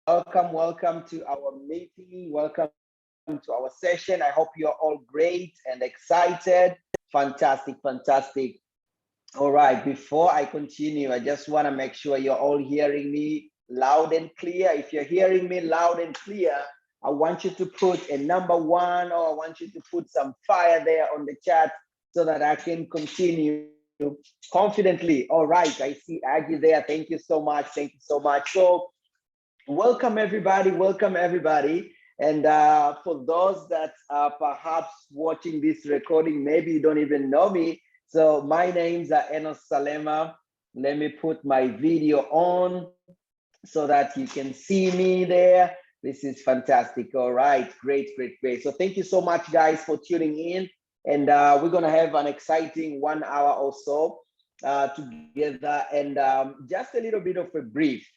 welcome to our meeting. Welcome to our session. I hope you're all great and excited. Fantastic. All right, before I continue, I just want to make sure you're all hearing me loud and clear. If you're hearing me loud and clear, I want you to put a number one, or I want you to put some fire there on the chat so that I can continue confidently. All right, I see Aggie there. Thank you so much. So welcome everybody. And for those that are perhaps watching this recording, maybe you don't even know me. So my name's Enos Salema. Let me put my video on so that you can see me there. This is fantastic. All right, great. So thank you so much, guys, for tuning in. And we're gonna have an exciting 1 hour or so together. And just a little bit of a brief.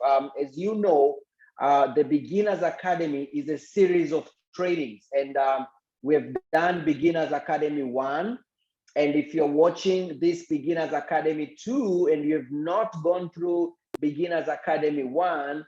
As you know, the Beginners Academy is a series of trainings, and we've done Beginners Academy 1. And if you're watching this Beginners Academy 2 and you have not gone through Beginners Academy 1,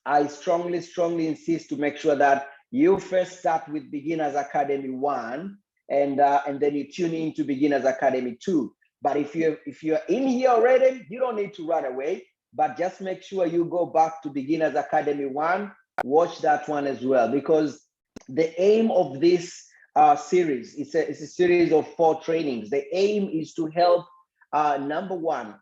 I strongly insist to make sure that you first start with Beginners Academy 1 and then you tune into Beginners Academy 2. But if you're in here already, you don't need to run away, but just make sure you go back to Beginners Academy 1, watch that one as well, because the aim of this series, it's a series of 4 trainings. The aim is to help, number one,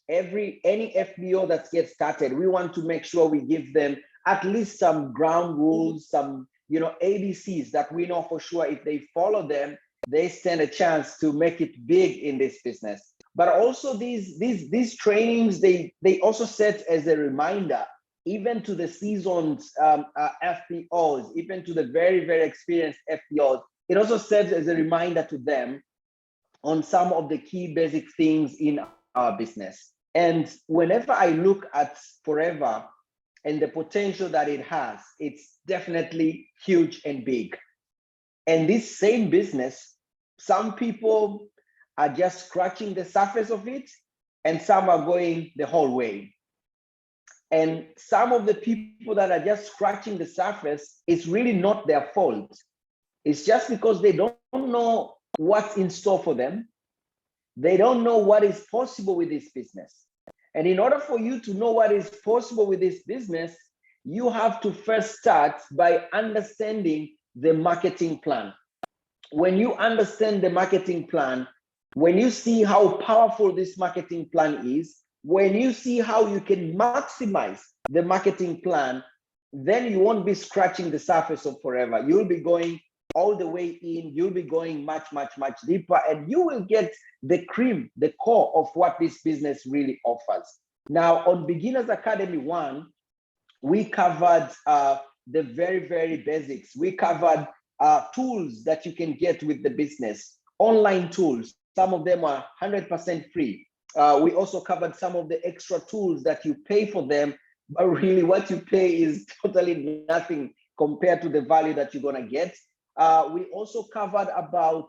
any FBO that gets started, we want to make sure we give them at least some ground rules, some ABCs that we know for sure if they follow them, they stand a chance to make it big in this business. But also these trainings, they also set as a reminder, even to the seasoned FBOs, even to the very experienced FBOs, it also serves as a reminder to them on some of the key basic things in our business. And whenever I look at Forever and the potential that it has, it's definitely huge and big. And this same business, some people are just scratching the surface of it, and some are going the whole way. And some of the people that are just scratching the surface, it's really not their fault. It's just because they don't know what's in store for them. They don't know what is possible with this business. And in order for you to know what is possible with this business, you have to first start by understanding the marketing plan. When you understand the marketing plan, when you see how powerful this marketing plan is, when you see how you can maximize the marketing plan, then you won't be scratching the surface of Forever. You'll be going all the way in, you'll be going much deeper, and you will get the cream, the core of what this business really offers. Now, on Beginners Academy 1, we covered the very basics. We covered tools that you can get with the business, online tools. Some of them are 100% free. We also covered some of the extra tools that you pay for them, but really what you pay is totally nothing compared to the value that you're gonna get. We also covered about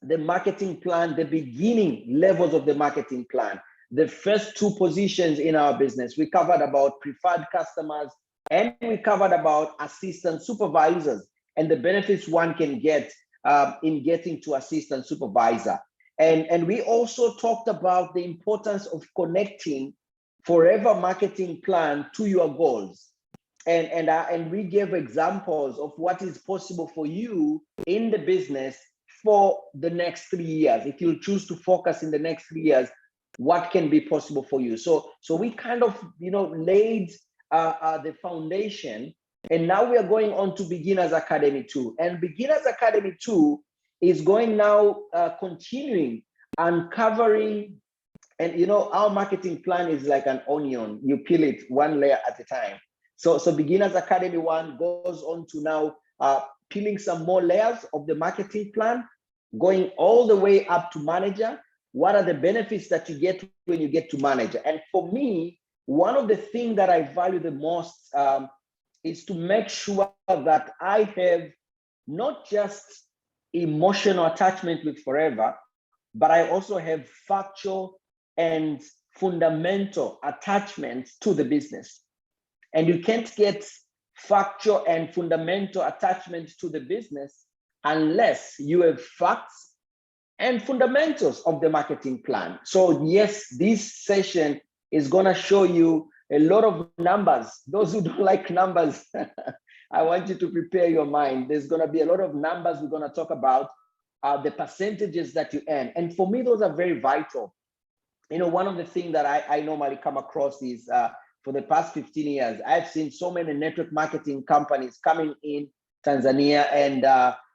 the marketing plan, the beginning levels of the marketing plan, the first 2 positions in our business. We covered about preferred customers, and we covered about assistant supervisors and the benefits one can get in getting to assistant supervisor. And we also talked about the importance of connecting Forever marketing plan to your goals. And we gave examples of what is possible for you in the business for the next 3 years. If you choose to focus in the next 3 years, what can be possible for you? So we kind of laid the foundation, and now we are going on to Beginners Academy 2. And Beginners Academy 2 is going now continuing uncovering. And our marketing plan is like an onion. You peel it one layer at a time. So Beginners Academy 1 goes on to now peeling some more layers of the marketing plan, going all the way up to manager. What are the benefits that you get when you get to manager? And for me, one of the things that I value the most is to make sure that I have not just emotional attachment with Forever, but I also have factual and fundamental attachment to the business. And you can't get factual and fundamental attachment to the business unless you have facts and fundamentals of the marketing plan. So yes, this session is going to show you a lot of numbers. Those who don't like numbers, I want you to prepare your mind. There's going to be a lot of numbers we're going to talk about, the percentages that you earn. And for me, those are very vital. You know, one of the things that I normally come across is for the past 15 years, I've seen so many network marketing companies coming in Tanzania, and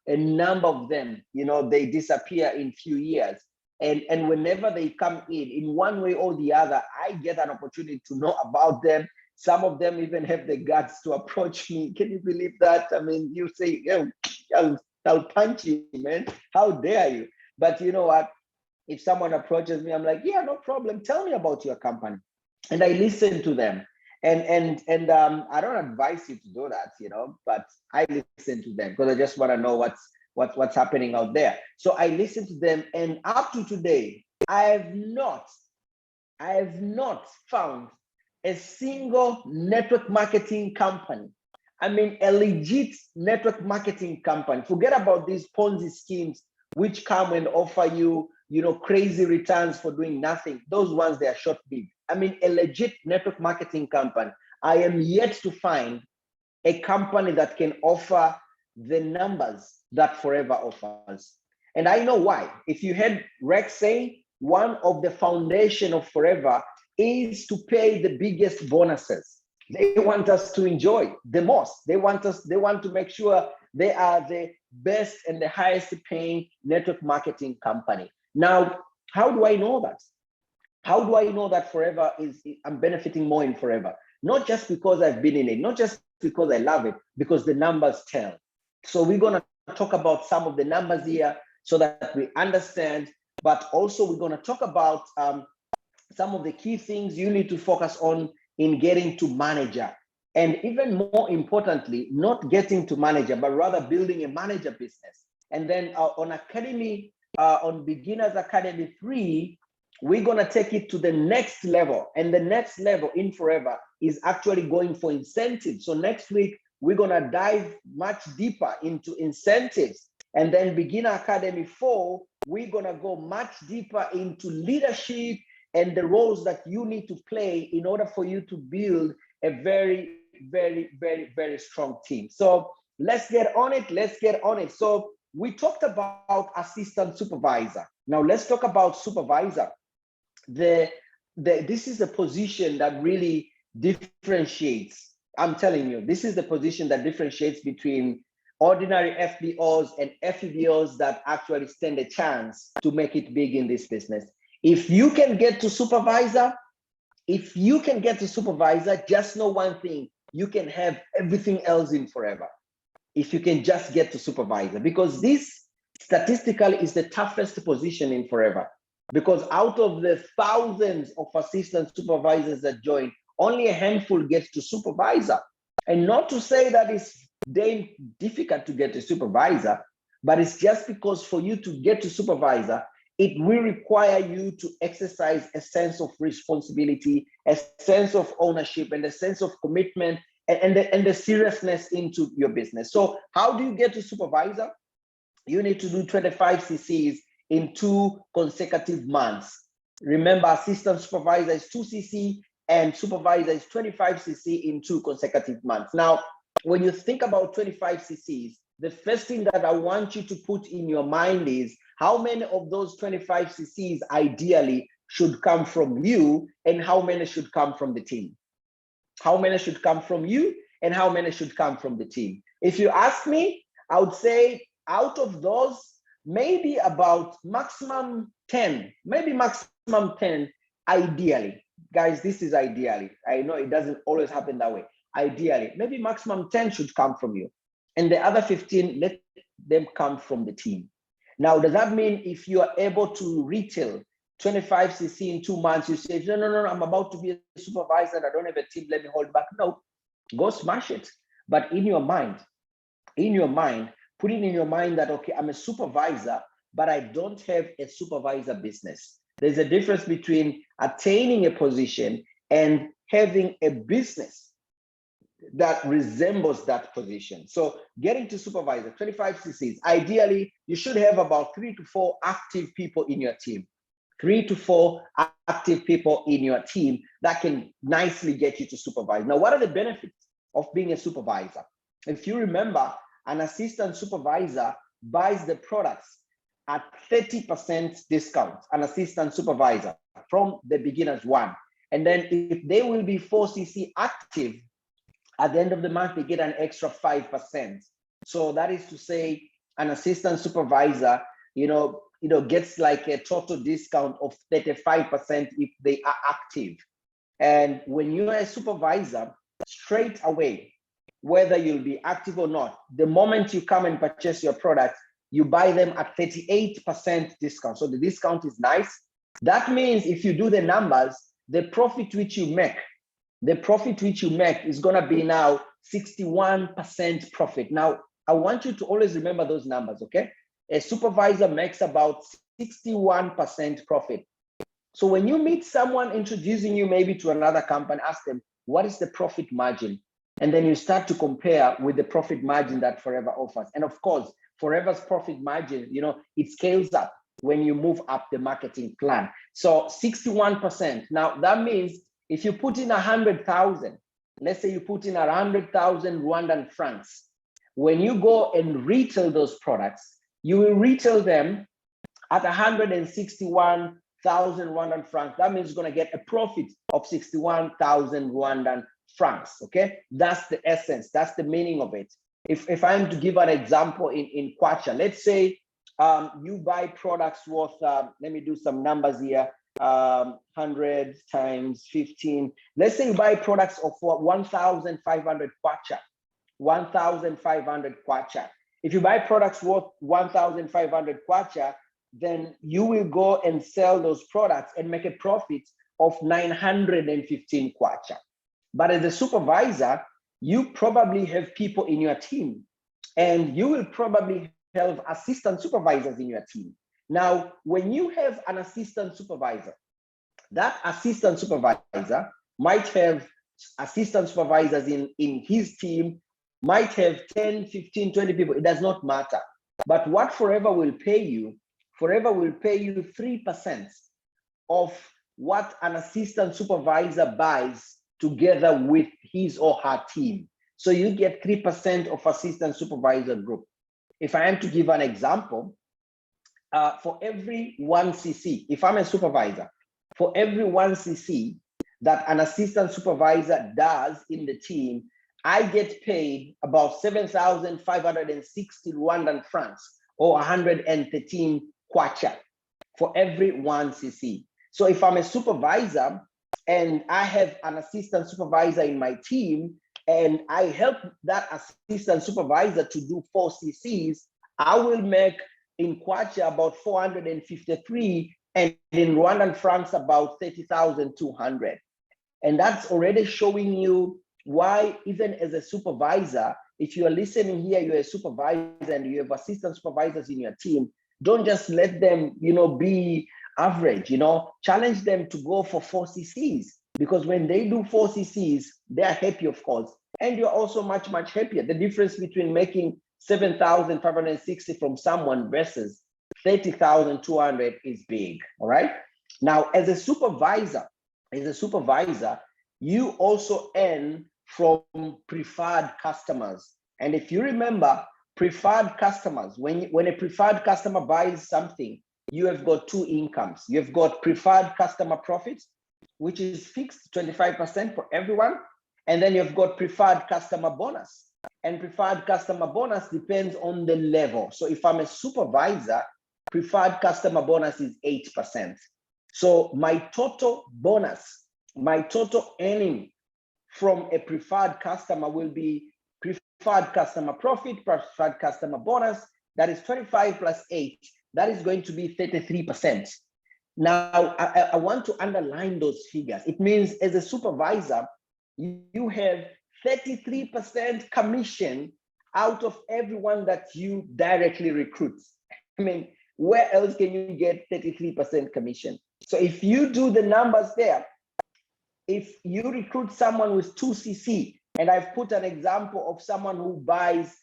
a number of them, you know, they disappear in few years. And whenever they come in one way or the other, I get an opportunity to know about them. Some of them even have the guts to approach me. Can you believe that? I mean, you say, yeah, I'll punch you, man. How dare you? But you know what? If someone approaches me, I'm like, yeah, no problem. Tell me about your company. And I listen to them. And I don't advise you to do that, you know, but I listen to them because I just want to know what's happening out there. So I listen to them, and up to today, I have not found a single network marketing company. I mean, a legit network marketing company. Forget about these Ponzi schemes which come and offer you, you know, crazy returns for doing nothing. Those ones, they are short-lived. I mean, a legit network marketing company. I am yet to find a company that can offer the numbers that Forever offers. And I know why. If you heard Rex say, one of the foundation of Forever is to pay the biggest bonuses. They want us to enjoy the most. They want to make sure they are the best and the highest paying network marketing company. Now, how do I know that? How do I know that Forever I'm benefiting more in Forever? Not just because I've been in it, not just because I love it, because the numbers tell. So we're going to talk about some of the numbers here so that we understand, but also we're going to talk about some of the key things you need to focus on in getting to manager. And even more importantly, not getting to manager, but rather building a manager business. And then on Academy, on Beginners Academy 3, we're going to take it to the next level. And the next level in Forever is actually going for incentives. So next week, we're going to dive much deeper into incentives. And then Beginner Academy 4, we're going to go much deeper into leadership and the roles that you need to play in order for you to build a very, very, very, very strong team. So let's get on it. Let's get on it. So we talked about assistant supervisor. Now let's talk about supervisor. This is a position that really differentiates. I'm telling you, this is the position that differentiates between ordinary FBOs and FEBOs that actually stand a chance to make it big in this business. If you can get to supervisor, just know one thing: you can have everything else in Forever. If you can just get to supervisor, because this statistically is the toughest position in Forever. Because out of the thousands of assistant supervisors that join, only a handful gets to supervisor. And not to say that it's damn difficult to get to supervisor, but it's just because for you to get to supervisor, it will require you to exercise a sense of responsibility, a sense of ownership, and a sense of commitment, and the seriousness into your business. So how do you get to supervisor? You need to do 25 CCs in 2 consecutive months. Remember, assistant supervisor is 2 CC and supervisor is 25 CC in 2 consecutive months. Now, when you think about 25 CCs, the first thing that I want you to put in your mind is how many of those 25 CCs ideally should come from you and how many should come from the team. How many should come from you and how many should come from the team? If you ask me, I would say out of those, maybe about maximum 10, ideally. Guys, this is ideally. I know it doesn't always happen that way. Ideally, maybe maximum 10 should come from you. And the other 15, let them come from the team. Now, does that mean if you are able to retail 25 CC in 2 months, you say, no, I'm about to be a supervisor, I don't have a team, let me hold back? No, go smash it. But in your mind, put it in your mind that, okay, I'm a supervisor, but I don't have a supervisor business. There's a difference between attaining a position and having a business. that resembles that position. So getting to supervisor, 25 CCs. Ideally, you should have about 3 to 4 active people in your team. 3 to 4 active people in your team that can nicely get you to supervise. Now, what are the benefits of being a supervisor? If you remember, an assistant supervisor buys the products at 30% discount, an assistant supervisor from the beginner's one. And then if they will be 4cc active, at the end of the month, they get an extra 5%. So that is to say, an assistant supervisor, gets like a total discount of 35% if they are active. And when you're a supervisor, straight away, whether you'll be active or not, the moment you come and purchase your product, you buy them at 38% discount. So the discount is nice. That means if you do the numbers, the profit which you make is going to be now 61% profit. Now, I want you to always remember those numbers, okay? A supervisor makes about 61% profit. So when you meet someone introducing you maybe to another company, ask them, what is the profit margin? And then you start to compare with the profit margin that Forever offers. And of course, Forever's profit margin, it scales up when you move up the marketing plan. So 61%. Now, that means if you put in 100,000, let's say you put in 100,000 Rwandan francs, when you go and retail those products, you will retail them at 161,000 Rwandan francs. That means you're going to get a profit of 61,000 Rwandan francs. Okay, that's the essence. That's the meaning of it. If I'm to give an example in Kwacha, let's say you buy products worth, let me do some numbers here, 100 times 15. Let's say you buy products of 1,500 Kwacha, 1,500 Kwacha. If you buy products worth 1,500 Kwacha, then you will go and sell those products and make a profit of 915 Kwacha. But as a supervisor, you probably have people in your team, and you will probably have assistant supervisors in your team. Now, when you have an assistant supervisor, that assistant supervisor might have assistant supervisors in his team, might have 10, 15, 20 people. It does not matter. But what Forever will pay you 3% of what an assistant supervisor buys together with his or her team. So you get 3% of assistant supervisor group. If I am to give an example, for every 1cc, if I'm a supervisor, for every 1cc that an assistant supervisor does in the team, I get paid about 7,560 Rwandan francs, or 113 Kwacha for every 1cc. So if I'm a supervisor and I have an assistant supervisor in my team, and I help that assistant supervisor to do 4cc's, I will make in Kwacha about 453, and in Rwandan francs about 30,200. And that's already showing you why, even as a supervisor, if you are listening here, you're a supervisor and you have assistant supervisors in your team, don't just let them, be average, challenge them to go for 4cc's, because when they do 4cc's, they're happy, of course. And you're also much, much happier. The difference between making 7,560 from someone versus 30,200 is big, all right? Now, as a supervisor, you also earn from preferred customers. And if you remember, preferred customers, when a preferred customer buys something, you have got two incomes. You've got preferred customer profits, which is fixed 25% for everyone. And then you've got preferred customer bonus. And preferred customer bonus depends on the level. So if I'm a supervisor, preferred customer bonus is 8%. So my total bonus, my total earning from a preferred customer will be preferred customer profit, preferred customer bonus. That is 25 plus 8. That is going to be 33%. Now, I want to underline those figures. It means as a supervisor, you have 33% commission out of everyone that you directly recruit. I mean, where else can you get 33% commission? So if you do the numbers there, if you recruit someone with 2cc, And I've put an example of someone who buys,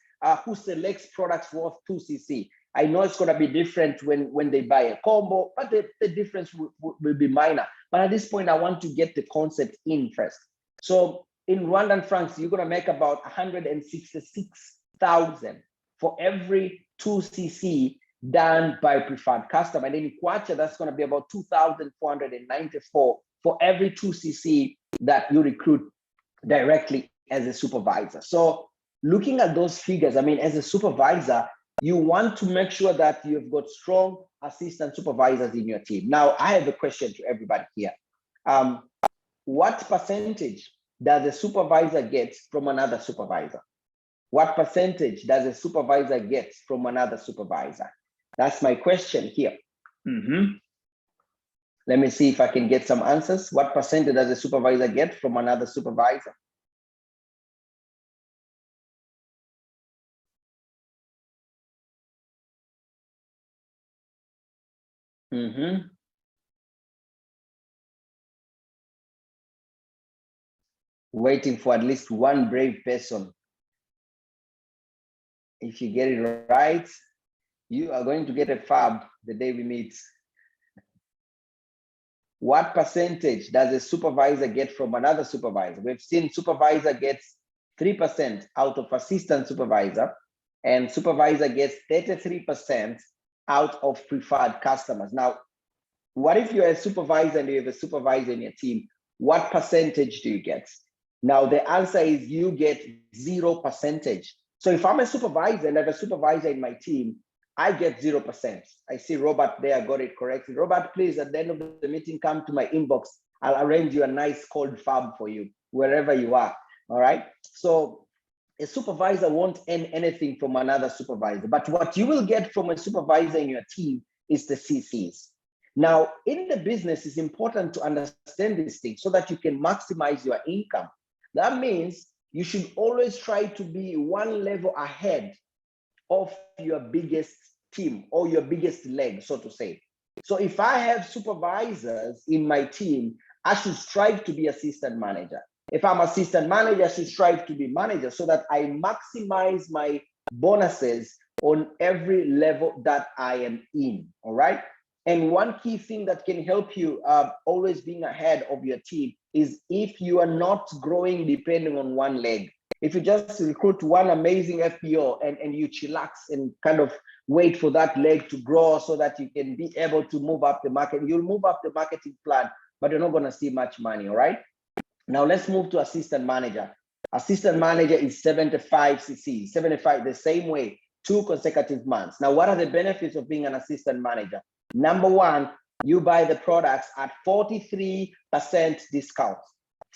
who selects products worth 2cc. I know it's going to be different when they buy a combo, but the difference will be minor. But at this point, I want to get the concept in first. So in Rwandan francs, you're going to make about 166,000 for every 2cc done by preferred customer. And in Kwacha, that's going to be about 2,494 for every 2cc that you recruit directly as a supervisor. So looking at those figures, I mean, as a supervisor, you want to make sure that you've got strong assistant supervisors in your team. Now, I have a question to everybody here. What percentage does a supervisor get from another supervisor? What percentage does a supervisor get from another supervisor? That's my question here. Let me see if I can get some answers. What percentage does a supervisor get from another supervisor? Waiting for at least one brave person. If you get it right, you are going to get a fab the day we meet. What percentage does a supervisor get from another supervisor? We've seen supervisor gets 3% out of assistant supervisor, and supervisor gets 33% out of preferred customers. Now, what if you're a supervisor and you have a supervisor in your team? What percentage do you get? Now, the answer is you get 0%. So if I'm a supervisor and I have a supervisor in my team, I get 0%. I see Robert there, got it correctly. Robert, please, at the end of the meeting, come to my inbox. I'll arrange you a nice cold fab for you, wherever you are, all right? So a supervisor won't earn anything from another supervisor, but what you will get from a supervisor in your team is the CCs. Now, in the business, it's important to understand these things so that you can maximize your income. That means you should always try to be one level ahead of your biggest team or your biggest leg, so to say. So if I have supervisors in my team, I should strive to be assistant manager. If I'm assistant manager, I should strive to be manager so that I maximize my bonuses on every level that I am in, all right? And one key thing that can help you always being ahead of your team is if you are not growing depending on one leg. If you just recruit one amazing FPO and you chillax and kind of wait for that leg to grow so that you can be able to move up the market, you'll move up the marketing plan, but you're not going to see much money, all right? Now let's move to assistant manager. Assistant manager is 75 cc, 75 the same way, 2 consecutive months. Now, what are the benefits of being an assistant manager? Number one, you buy the products at 43% discount.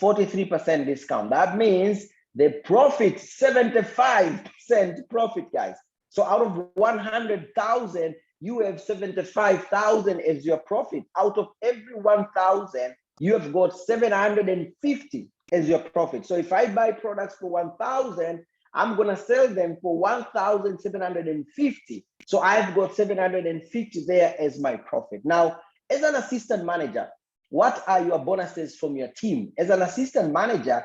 43% discount. That means the profit, 75% profit, guys. So out of 100,000, you have 75,000 as your profit. Out of every 1,000, you have got 750 as your profit. So if I buy products for 1,000, I'm going to sell them for 1,750. So I've got 750 there as my profit. Now, as an assistant manager, what are your bonuses from your team? As an assistant manager,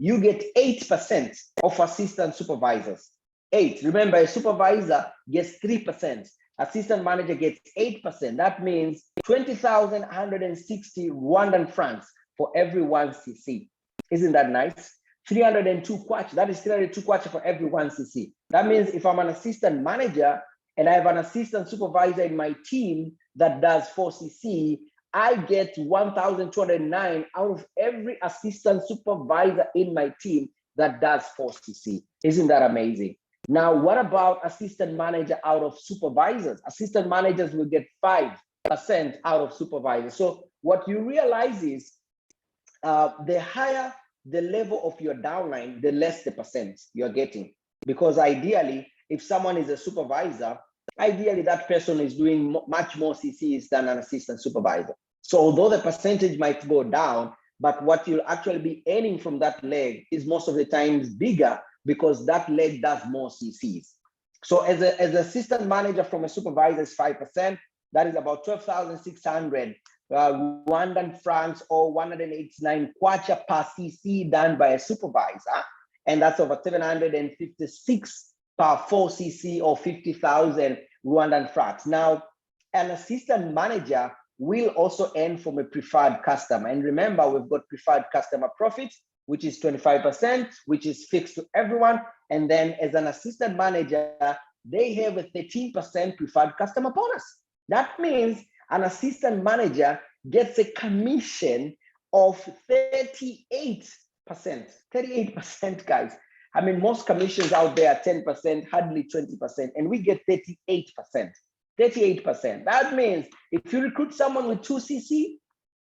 you get 8% of assistant supervisors. 8. Remember, a supervisor gets 3%. Assistant manager gets 8%. That means 20,160 Rwandan francs for every 1 cc. Isn't that nice? 302 kwacha. That is 302 kwacha for every 1 cc. That means if I'm an assistant manager and I have an assistant supervisor in my team that does 4 cc, I get 1,209 out of every assistant supervisor in my team that does 4 cc. Isn't that amazing? Now, what about assistant manager out of supervisors? Assistant managers will get 5% out of supervisors. So what you realize is the higher the level of your downline, the less the percent you're getting. Because ideally, if someone is a supervisor, ideally that person is doing much more CCs than an assistant supervisor. So although the percentage might go down, but what you'll actually be earning from that leg is most of the times bigger because that leg does more CCs. So as an assistant manager from a supervisor is 5%, that is about 12,600 Rwandan francs or 189 kwacha per CC done by a supervisor. and that's over 756 per 4cc or 50,000 Rwandan francs. Now, an assistant manager will also earn from a preferred customer. And remember, we've got preferred customer profit, which is 25%, which is fixed to everyone. And then as an assistant manager, they have a 13% preferred customer bonus. That means an assistant manager gets a commission of 38%. 38%, guys. I mean, most commissions out there are 10%, hardly 20%, and we get 38%. 38%. That means if you recruit someone with 2cc,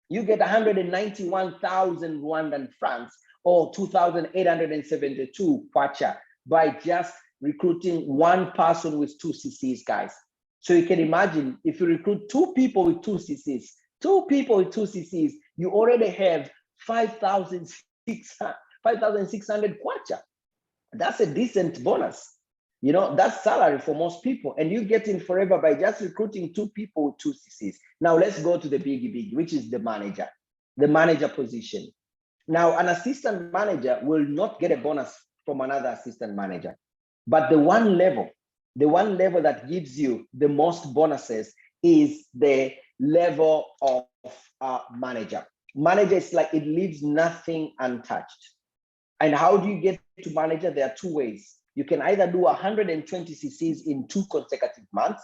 you get 191,000 Rwandan francs or 2,872 kwacha by just recruiting one person with 2cc's, guys. So you can imagine if you recruit two people with 2cc's, you already have 5,600 kwacha. That's a decent bonus. You know, that's salary for most people, and you get in forever by just recruiting two people with 2cc's. Now let's go to the biggie, which is the manager position. Now, an assistant manager will not get a bonus from another assistant manager, but the one level that gives you the most bonuses is the level of manager. Manager is like, it leaves nothing untouched. And how do you get to manager? There are two ways. You can either do 120 cc's in 2 consecutive months,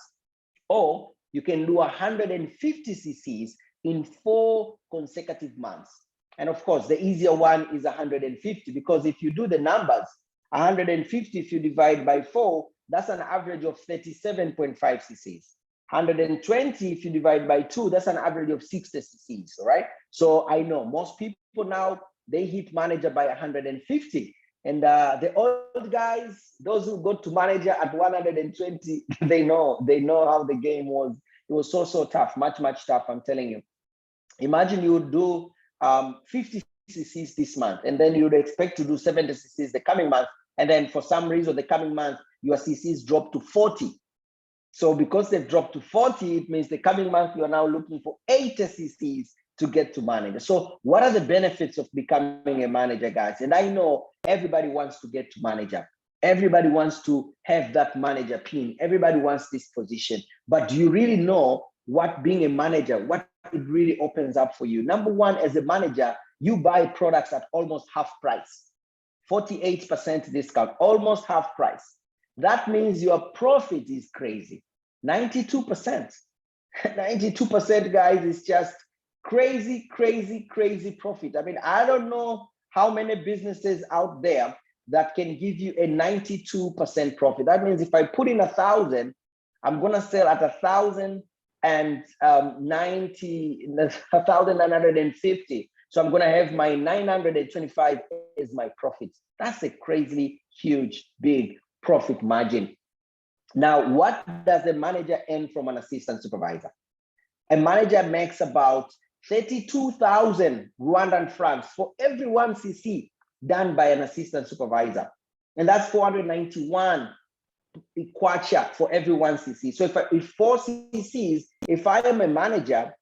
or you can do 150 cc's in 4 consecutive months. And of course, the easier one is 150, because if you do the numbers, 150, if you divide by 4, that's an average of 37.5 cc's. 120, if you divide by 2, that's an average of 60 cc's, right? So I know most people now, they hit manager by 150. And the old guys, those who go to manager at 120, they know how the game was. It was so tough, much tough, I'm telling you. Imagine you would do 50 cc's this month, and then you would expect to do 70 cc's the coming month. And then for some reason, the coming month, your cc's drop to 40. So because they've dropped to 40, it means the coming month, you are now looking for 80 cc's to get to manager. So what are the benefits of becoming a manager, guys? And I know everybody wants to get to manager. Everybody wants to have that manager pin. Everybody wants this position. But do you really know what being a manager, what it really opens up for you? Number one, as a manager, you buy products at almost half price, 48% discount, almost half price. That means your profit is crazy, 92%. 92%, guys, is just crazy profit. I mean, I don't know how many businesses out there that can give you a 92% profit. That means if I put in 1,000, I'm gonna sell at 1,950. So I'm gonna have my 925 as my profit. That's a crazy, huge, big profit margin. Now, what does the manager earn from an assistant supervisor? A manager makes about 32,000 Rwandan francs for every 1cc done by an assistant supervisor. And that's 491 kwacha for every 1cc. So if 4 cc's, if I am a manager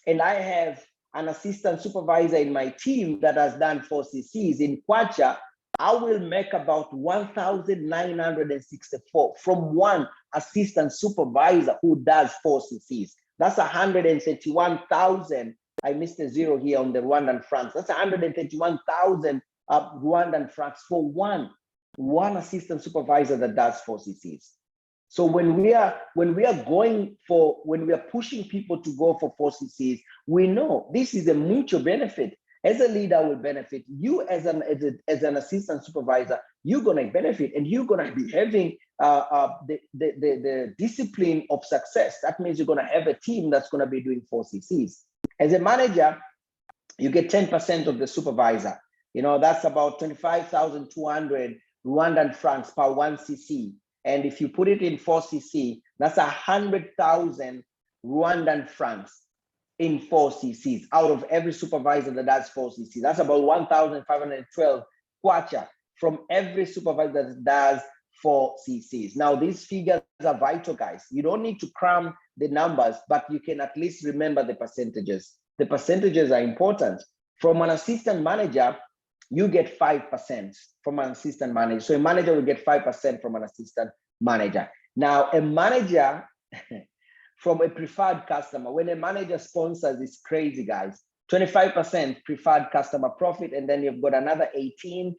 and I have an assistant supervisor in my team that has done 4 cc's in kwacha, I will make about 1,964 from one assistant supervisor who does 4 cc's. That's 131,000. I missed a zero here on the Rwandan francs. That's 131,000 Rwandan francs for one assistant supervisor that does 4 cc's. So when we are pushing people to go for 4 cc's, we know this is a mutual benefit. As a leader will benefit, you as an assistant supervisor, you're gonna benefit, and you're gonna be having the discipline of success. That means you're gonna have a team that's gonna be doing 4 cc's. As a manager, you get 10% of the supervisor. You know, that's about 25,200 Rwandan francs per 1cc. And if you put it in 4 cc, that's 100,000 Rwandan francs in 4 cc's out of every supervisor that does 4 cc's. That's about 1,512 kwacha from every supervisor that does 4 cc's. Now, these figures are vital, guys. You don't need to cram the numbers, but you can at least remember the percentages. The percentages are important. From an assistant manager, you get 5% from an assistant manager. So a manager will get 5% from an assistant manager. Now, a manager from a preferred customer, when a manager sponsors, it's crazy, guys. 25% preferred customer profit, and then you've got another 18%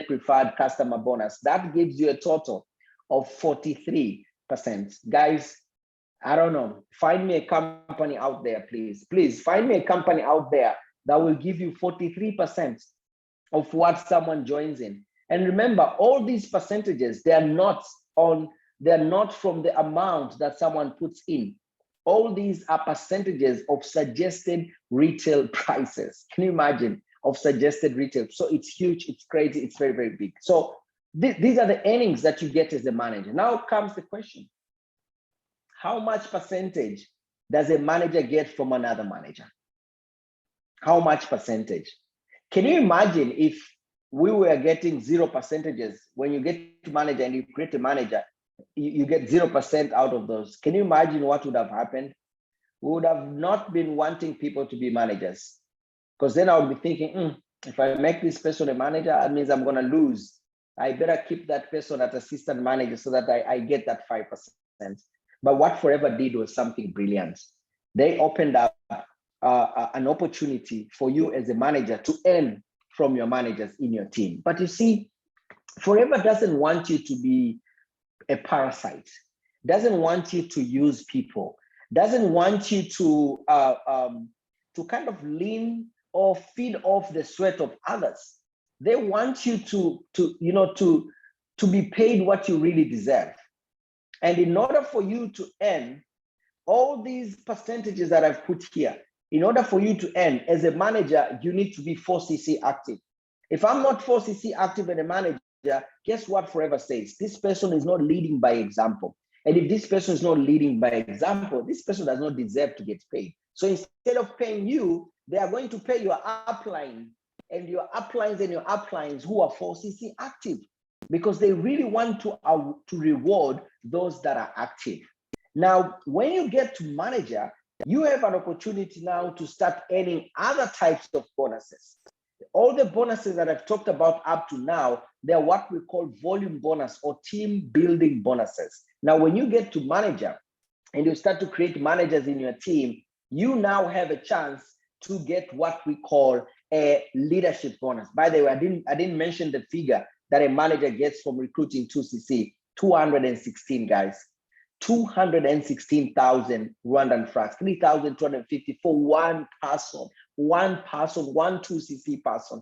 preferred customer bonus. That gives you a total of 43%. Guys, I don't know. Find me a company out there, please. Please find me a company out there that will give you 43% of what someone joins in. And remember, all these percentages, they're not from the amount that someone puts in. All these are percentages of suggested retail prices. Can you imagine? Of suggested retail. So it's huge, it's crazy, it's very, very big. So these are the earnings that you get as a manager. Now comes the question. How much percentage does a manager get from another manager? How much percentage? Can you imagine if we were getting 0%? When you get to manager and you create a manager, you get 0% out of those. Can you imagine what would have happened? We would have not been wanting people to be managers, because then I would be thinking, if I make this person a manager, that means I'm going to lose. I better keep that person as assistant manager so that I get that 5%. But what Forever did was something brilliant. They opened up an opportunity for you as a manager to earn from your managers in your team. But you see, Forever doesn't want you to be a parasite, doesn't want you to use people, doesn't want you to kind of lean or feed off the sweat of others. They want you to be paid what you really deserve. And in order for you to earn all these percentages that I've put here, in order for you to earn as a manager, you need to be 4CC active. If I'm not 4CC active as a manager, guess what Forever says? This person is not leading by example. And if this person is not leading by example, this person does not deserve to get paid. So instead of paying you, they are going to pay your upline and your uplines and your uplines who are 4CC active, because they really want to reward those that are active. Now, when you get to manager, you have an opportunity now to start earning other types of bonuses. All the bonuses that I've talked about up to now, they're what we call volume bonus or team building bonuses. Now, when you get to manager and you start to create managers in your team, you now have a chance to get what we call a leadership bonus. By the way, I didn't mention the figure that a manager gets from recruiting 2CC, 216, guys. 216,000 Rwandan francs, 3,250 for one person, one 2CC person.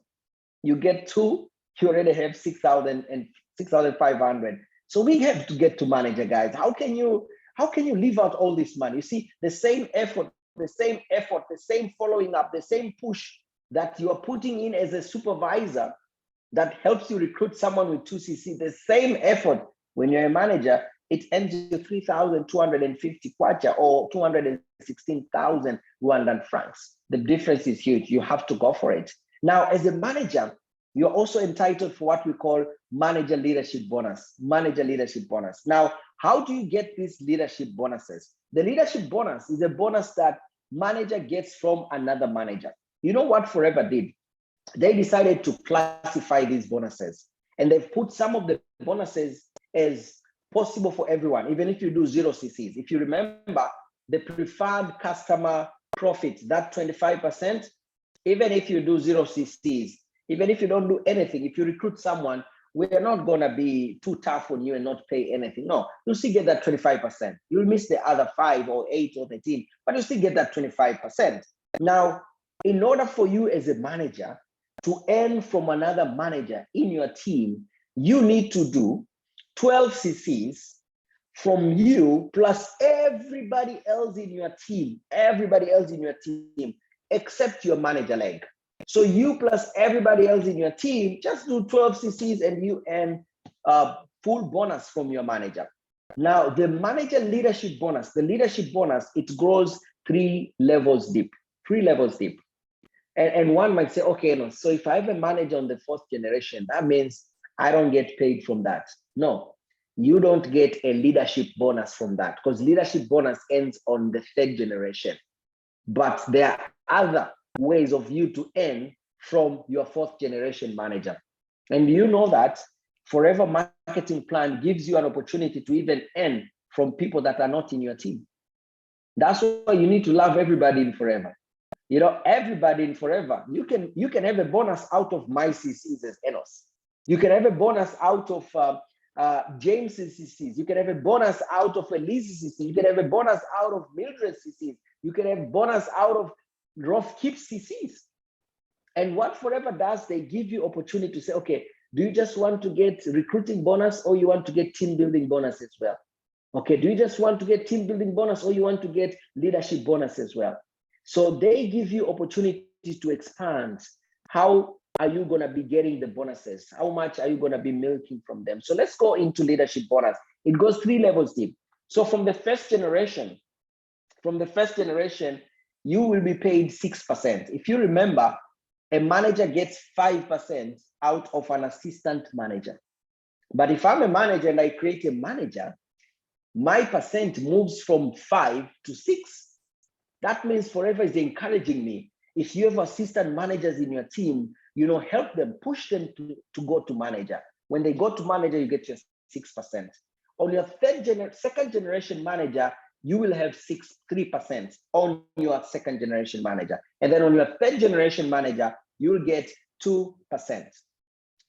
You get two, you already have 6,000 and 6,500. So we have to get to manager, guys. How can you leave out all this money? You see, the same effort, the same following up, the same push that you are putting in as a supervisor that helps you recruit someone with 2CC, the same effort when you're a manager, it ends you 3,250 kwacha or 216,000 Rwandan francs. The difference is huge. You have to go for it. Now, as a manager, you're also entitled for what we call manager leadership bonus. Manager leadership bonus. Now, how do you get these leadership bonuses? The leadership bonus is a bonus that manager gets from another manager. You know what Forever did? They decided to classify these bonuses, and they've put some of the bonuses as possible for everyone, even if you do 0CCs. If you remember the preferred customer profit, that 25%, even if you do 0CCs, even if you don't do anything, if you recruit someone, we're not going to be too tough on you and not pay anything. No, you still get that 25%. You'll miss the other 5 or 8 or 13, but you still get that 25%. Now, in order for you as a manager to earn from another manager in your team, you need to do 12 CCs from you plus everybody else in your team, except your manager leg. So you plus everybody else in your team, just do 12 CCs and you earn full bonus from your manager. Now, the manager leadership bonus, it grows 3 levels deep. And one might say, okay, no, so if I have a manager on the 4th generation, that means I don't get paid from that. No, you don't get a leadership bonus from that, because leadership bonus ends on the 3rd generation. But there are other ways of you to earn from your fourth generation manager. And you know that Forever Marketing Plan gives you an opportunity to even earn from people that are not in your team. That's why you need to love everybody in Forever. You know, everybody in Forever. You can have a bonus out of my CCs as Enos. You can have a bonus out of James's CCs. You can have a bonus out of Elise's CCs. You can have a bonus out of Mildred's CCs. You can have bonus out of Rolf Kip's CCs. And what Forever does, they give you opportunity to say, okay, do you just want to get recruiting bonus or you want to get team building bonus as well? Okay, do you just want to get team building bonus or you want to get leadership bonus as well? So they give you opportunities to expand. How are you going to be getting the bonuses? How much are you going to be milking from them? So let's go into leadership bonus. It goes 3 levels deep. So from the first generation, you will be paid 6%. If you remember, a manager gets 5% out of an assistant manager. But if I'm a manager and I create a manager, my percent moves from 5 to 6. That means Forever is encouraging me. If you have assistant managers in your team, you know, help them, push them to go to manager. When they go to manager, you get your 6%. On your second generation manager, you will have 3% on your second generation manager. And then on your third generation manager, you'll get 2%.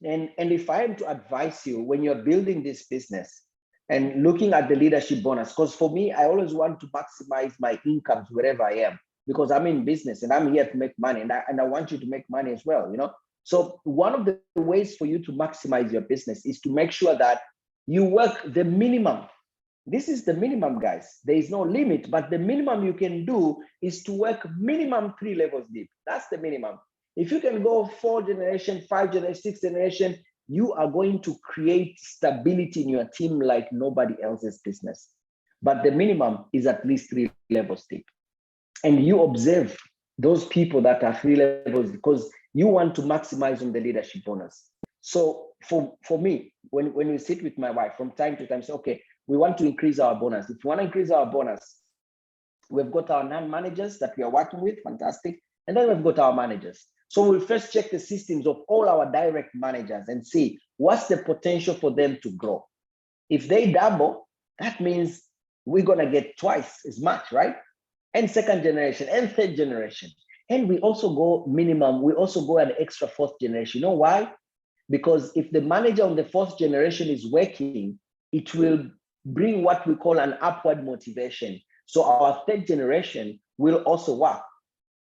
And if I am to advise you when you're building this business and looking at the leadership bonus, because for me, I always want to maximize my incomes wherever I am, because I'm in business and I'm here to make money, and I want you to make money as well, you know? So one of the ways for you to maximize your business is to make sure that you work the minimum. This is the minimum, guys. There is no limit, but the minimum you can do is to work minimum 3 levels deep. That's the minimum. If you can go 4 generation, 5 generation, 6 generation, you are going to create stability in your team like nobody else's business. But the minimum is at least 3 levels deep. And you observe those people that are 3 levels because you want to maximize on the leadership bonus. So for me, when we sit with my wife from time to time, say, okay, we want to increase our bonus. If you want to increase our bonus, we've got our non-managers that we are working with, fantastic. And then we've got our managers. So we'll first check the systems of all our direct managers and see what's the potential for them to grow. If they double, that means we're going to get twice as much, right? And second generation and third generation. And we also go minimum, we also go an extra 4th generation. You know why? Because if the manager on the 4th generation is working, it will bring what we call an upward motivation. So our 3rd generation will also work.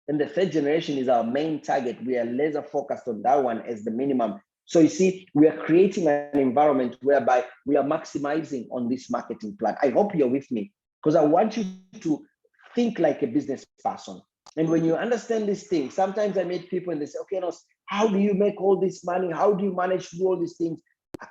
And the 3rd generation is our main target. We are laser focused on that one as the minimum. So you see, we are creating an environment whereby we are maximizing on this marketing plan. I hope you're with me, because I want you to think like a business person. And when you understand these things, sometimes I meet people and they say, okay, Enos, how do you make all this money? How do you manage to do all these things?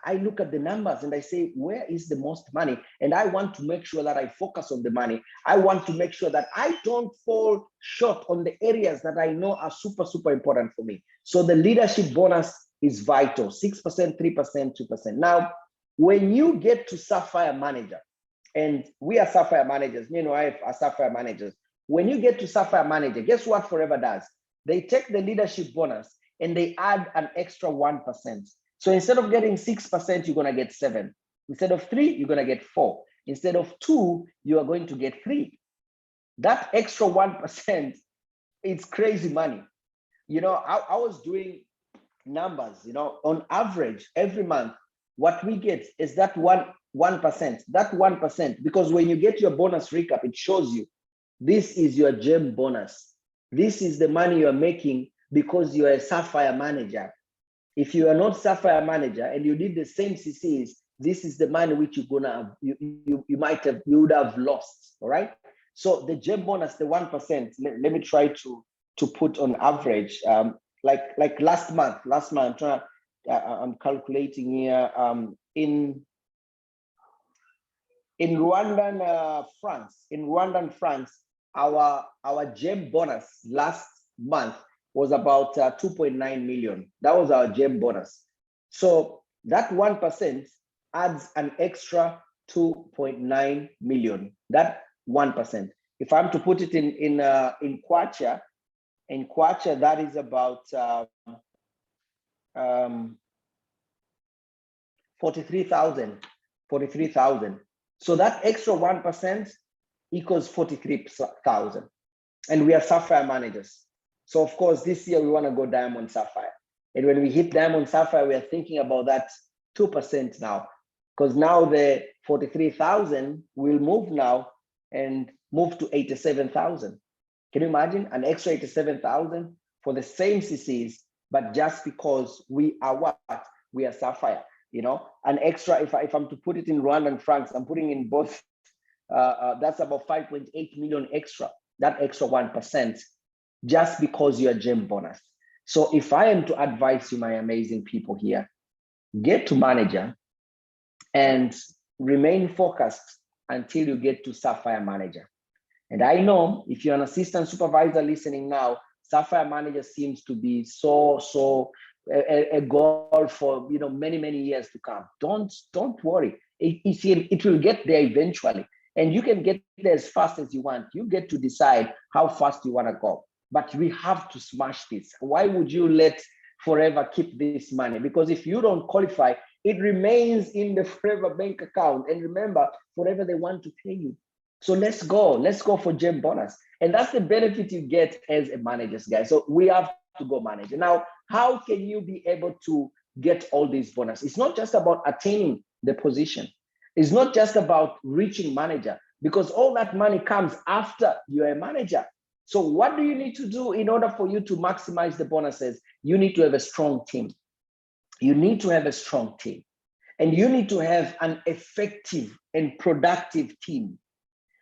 I look at the numbers and I say, where is the most money? And I want to make sure that I focus on the money. I want to make sure that I don't fall short on the areas that I know are super, super important for me. So the leadership bonus is vital, 6%, 3%, 2%. Now, when you get to Sapphire Manager, and we are Sapphire managers, me and my wife are Sapphire managers. When you get to Sapphire Manager, guess what Forever does? They take the leadership bonus and they add an extra 1%. So instead of getting 6%, you're going to get 7. Instead of 3, you're going to get 4. Instead of 2, you are going to get 3. That extra 1%, it's crazy money. You know, I was doing numbers, you know, on average, every month, what we get is that 1%, that 1%, because when you get your bonus recap, it shows you, this is your gem bonus. This is the money you're making because you're a Sapphire manager. If you are not Sapphire manager and you did the same CCs, this is the money which you're gonna you would have lost. All right. So the gem bonus, the 1%. Let me try to put on average. Like last month, I'm calculating here. In Rwandan francs, our gem bonus last month was about 2.9 million. That was our gem bonus. So that 1% adds an extra 2.9 million. That 1%. If I'm to put it in kwacha, In Kwacha, that is about 43,000. So that extra 1% equals 43,000. And we are Sapphire managers. So of course, this year we want to go Diamond Sapphire. And when we hit Diamond Sapphire, we are thinking about that 2% now, because now the 43,000 will move now and move to 87,000. Can you imagine an extra 87,000 for the same CCs, but just because we are what? We are Sapphire, you know, an extra, if I'm to put it in Rwandan francs, I'm putting in both, that's about 5.8 million extra, that extra 1%, just because you're gem bonus. So if I am to advise you, my amazing people here, get to manager and remain focused until you get to Sapphire manager. And I know if you're an assistant supervisor listening now, Sapphire manager seems to be a goal for many years to come. Don't worry. It will get there eventually. And you can get there as fast as you want. You get to decide how fast you want to go. But we have to smash this. Why would you let Forever keep this money? Because if you don't qualify, it remains in the Forever bank account. And remember, Forever, they want to pay you. So let's go for gem bonus. And that's the benefit you get as a manager, guys. So we have to go manager. Now, how can you be able to get all these bonus? It's not just about attaining the position. It's not just about reaching manager, because all that money comes after you're a manager. So what do you need to do in order for you to maximize the bonuses? You need to have a strong team. You need to have a strong team. And you need to have an effective and productive team.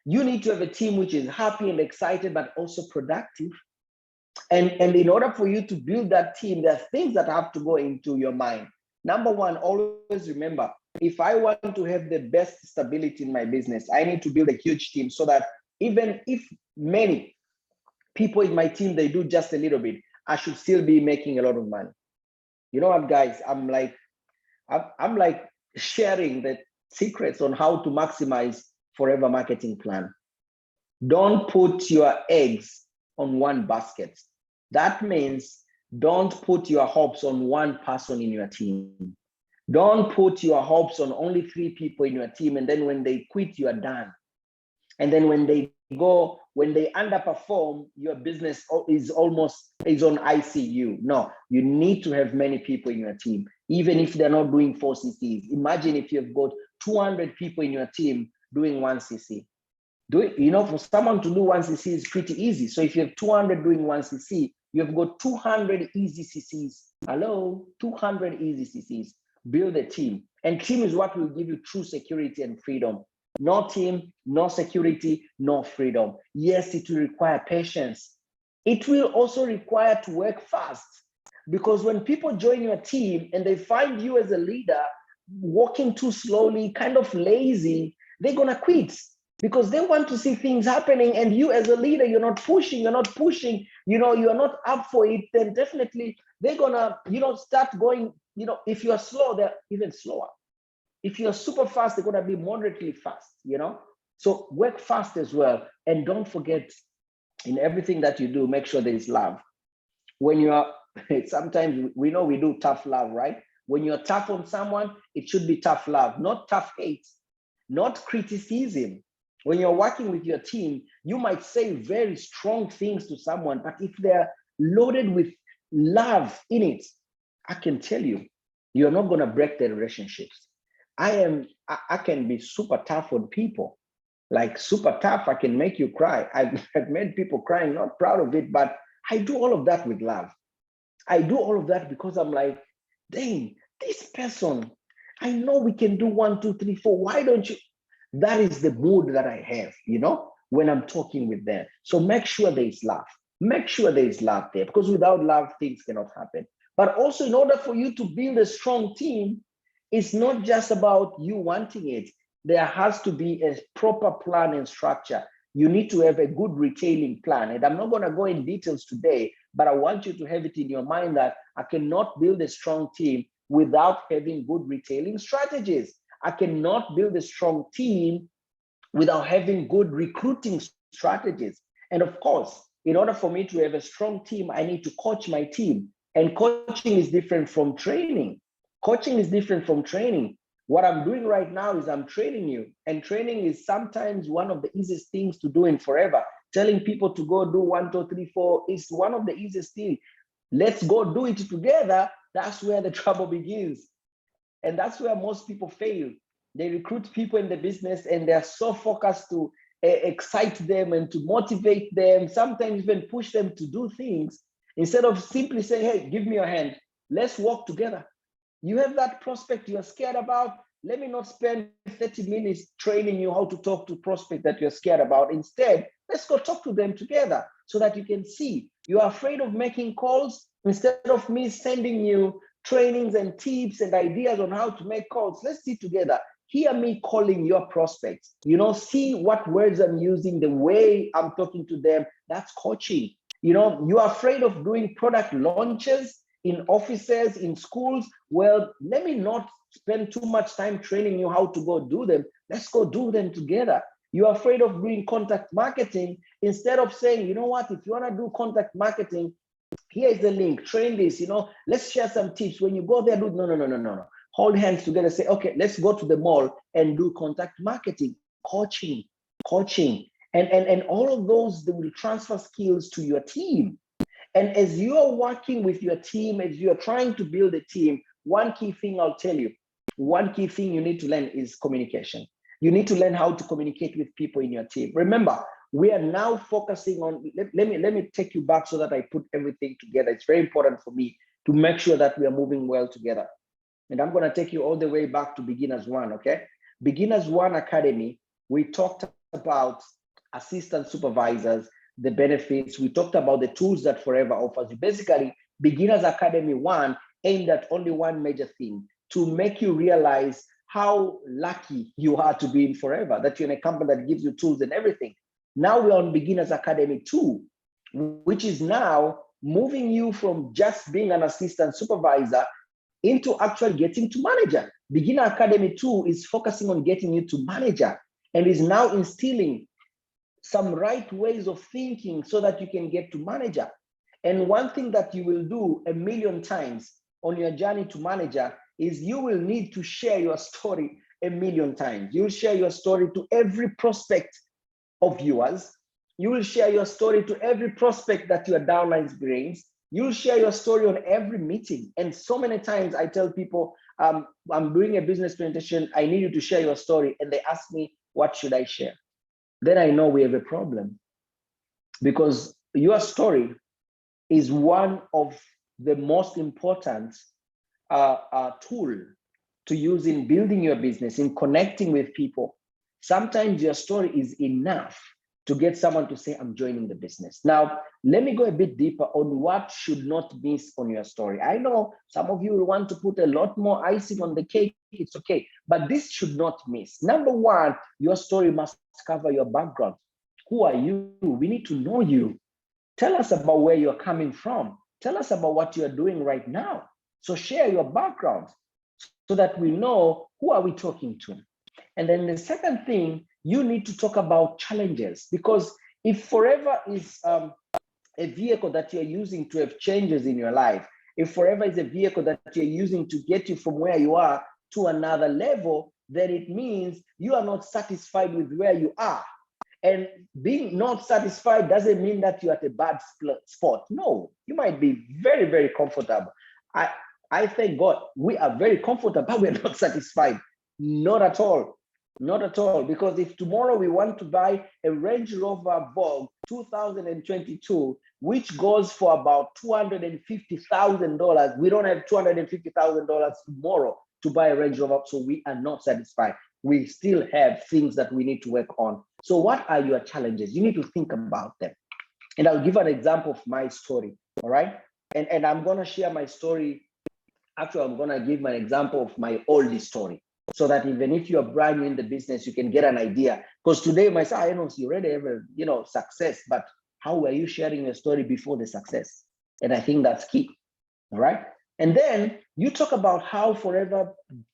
You need to have a team which is happy and excited, but also productive. And in order for you to build that team, there are things that have to go into your mind. Number one, always remember, if I want to have the best stability in my business, I need to build a huge team so that even if many people in my team, they do just a little bit, I should still be making a lot of money. You know what, guys? I'm like sharing the secrets on how to maximize Forever marketing plan. Don't put your eggs on one basket. That means don't put your hopes on one person in your team. Don't put your hopes on only 3 people in your team, and then when they quit, you are done. And then when they underperform, your business is on ICU. No, you need to have many people in your team, even if they're not doing 4 CCs. Imagine if you've got 200 people in your team doing 1 CC. For someone to do 1 CC is pretty easy. So if you have 200 doing 1 CC, you've got 200 easy CCs. Hello, 200 easy CCs. Build a team. And team is what will give you true security and freedom. No team, no security, no freedom. Yes, it will require patience. It will also require to work fast, because when people join your team and they find you as a leader walking too slowly, kind of lazy, they're going to quit, because they want to see things happening. And you as a leader, you're not pushing, you're not up for it, then definitely they're going to, start going, if you're slow, they're even slower. If you're super fast, they're going to be moderately fast, So work fast as well. And don't forget, in everything that you do, make sure there is love. When you are, sometimes we know we do tough love, right? When you're tough on someone, it should be tough love, not tough hate, not criticism. When you're working with your team, you might say very strong things to someone, but if they're loaded with love in it, I can tell you, you're not going to break the relationships. I can be super tough on people, like super tough. I can make you cry. I've made people crying, not proud of it, but I do all of that with love. I do all of that because I'm like, dang, this person, I know we can do 1, 2, 3, 4. Why don't you? That is the mood that I have, when I'm talking with them. So make sure there is love. Make sure there is love there, because without love, things cannot happen. But also, in order for you to build a strong team, it's not just about you wanting it. There has to be a proper plan and structure. You need to have a good retailing plan. And I'm not going to go in details today, but I want you to have it in your mind that I cannot build a strong team without having good retailing strategies. I cannot build a strong team without having good recruiting strategies. And of course, In order for me to have a strong team, I need to coach my team. And coaching is different from training. Coaching is different from training. What I'm doing right now is I'm training you. And training is sometimes one of the easiest things to do in forever. Telling people to go do 1, 2, 3, 4 is one of the easiest things. Let's go do it together. That's where the trouble begins. And that's where most people fail. They recruit people in the business and they're so focused to excite them and to motivate them, sometimes even push them to do things instead of simply saying, hey, give me your hand. Let's work together. You have that prospect you're scared about. Let me not spend 30 minutes training you how to talk to prospect that you're scared about. Instead, let's go talk to them together so that you can see. You're afraid of making calls. Instead of me sending you trainings and tips and ideas on how to make calls, let's sit together. Hear me calling your prospects. See what words I'm using, the way I'm talking to them. That's coaching. You're afraid of doing product launches in offices, in schools. Well, let me not spend too much time training you how to go do them. Let's go do them together. You're afraid of doing contact marketing. Instead of saying, you know what, if you want to do contact marketing, here is the link, train this, let's share some tips. When you go there, do no. Hold hands together, say, okay, let's go to the mall and do contact marketing, coaching. And all of those, they will transfer skills to your team. And as you are working with your team, as you are trying to build a team, one key thing I'll tell you, one key thing you need to learn is communication. You need to learn how to communicate with people in your team. Remember, we are now focusing on, let me take you back so that I put everything together. It's very important for me to make sure that we are moving well together. And I'm going to take you all the way back to Beginners One, okay? Beginners One Academy, we talked about assistant supervisors, the benefits. We talked about the tools that Forever offers you. Basically, Beginners Academy One aimed at only one major thing, to make you realize how lucky you are to be in Forever, that you're in a company that gives you tools and everything. Now we're on Beginners Academy 2, which is now moving you from just being an assistant supervisor into actually getting to manager. Beginner Academy 2 is focusing on getting you to manager and is now instilling some right ways of thinking so that you can get to manager. And one thing that you will do 1,000,000 times on your journey to manager is you will need to share your story 1,000,000 times. You'll share your story to every prospect of yours. You will share your story to every prospect that your downlines brings. You'll share your story on every meeting. And so many times I tell people, I'm doing a business presentation, I need you to share your story. And they ask me, what should I share? Then I know we have a problem, because your story is one of the most important tool to use in building your business, in connecting with people. Sometimes your story is enough to get someone to say, I'm joining the business. Now, let me go a bit deeper on what should not miss on your story. I know some of you will want to put a lot more icing on the cake. It's okay, but this should not miss. Number one, your story must cover your background. Who are you? We need to know you. Tell us about where you're coming from. Tell us about what you're doing right now. So share your background so that we know who are we talking to. And then the second thing, you need to talk about challenges, because if Forever is a vehicle that you're using to have changes in your life, if Forever is a vehicle that you're using to get you from where you are to another level, then it means you are not satisfied with where you are. And being not satisfied doesn't mean that you're at a bad spot. No, you might be very, very comfortable. I thank God we are very comfortable, but we're not satisfied. Not at all. Not at all. Because if tomorrow we want to buy a Range Rover Vogue 2022, which goes for about $250,000, we don't have $250,000 tomorrow to buy a Range Rover, so we are not satisfied. We still have things that we need to work on. So what are your challenges? You need to think about them. And I'll give an example of my story, all right? And I'm gonna share my story. Actually, I'm gonna give my example of my oldie story, so that even if you're brand new in the business, you can get an idea. Because today, myself, I know you already have a, success, but how were you sharing your story before the success? And I think that's key, all right? And then you talk about how Forever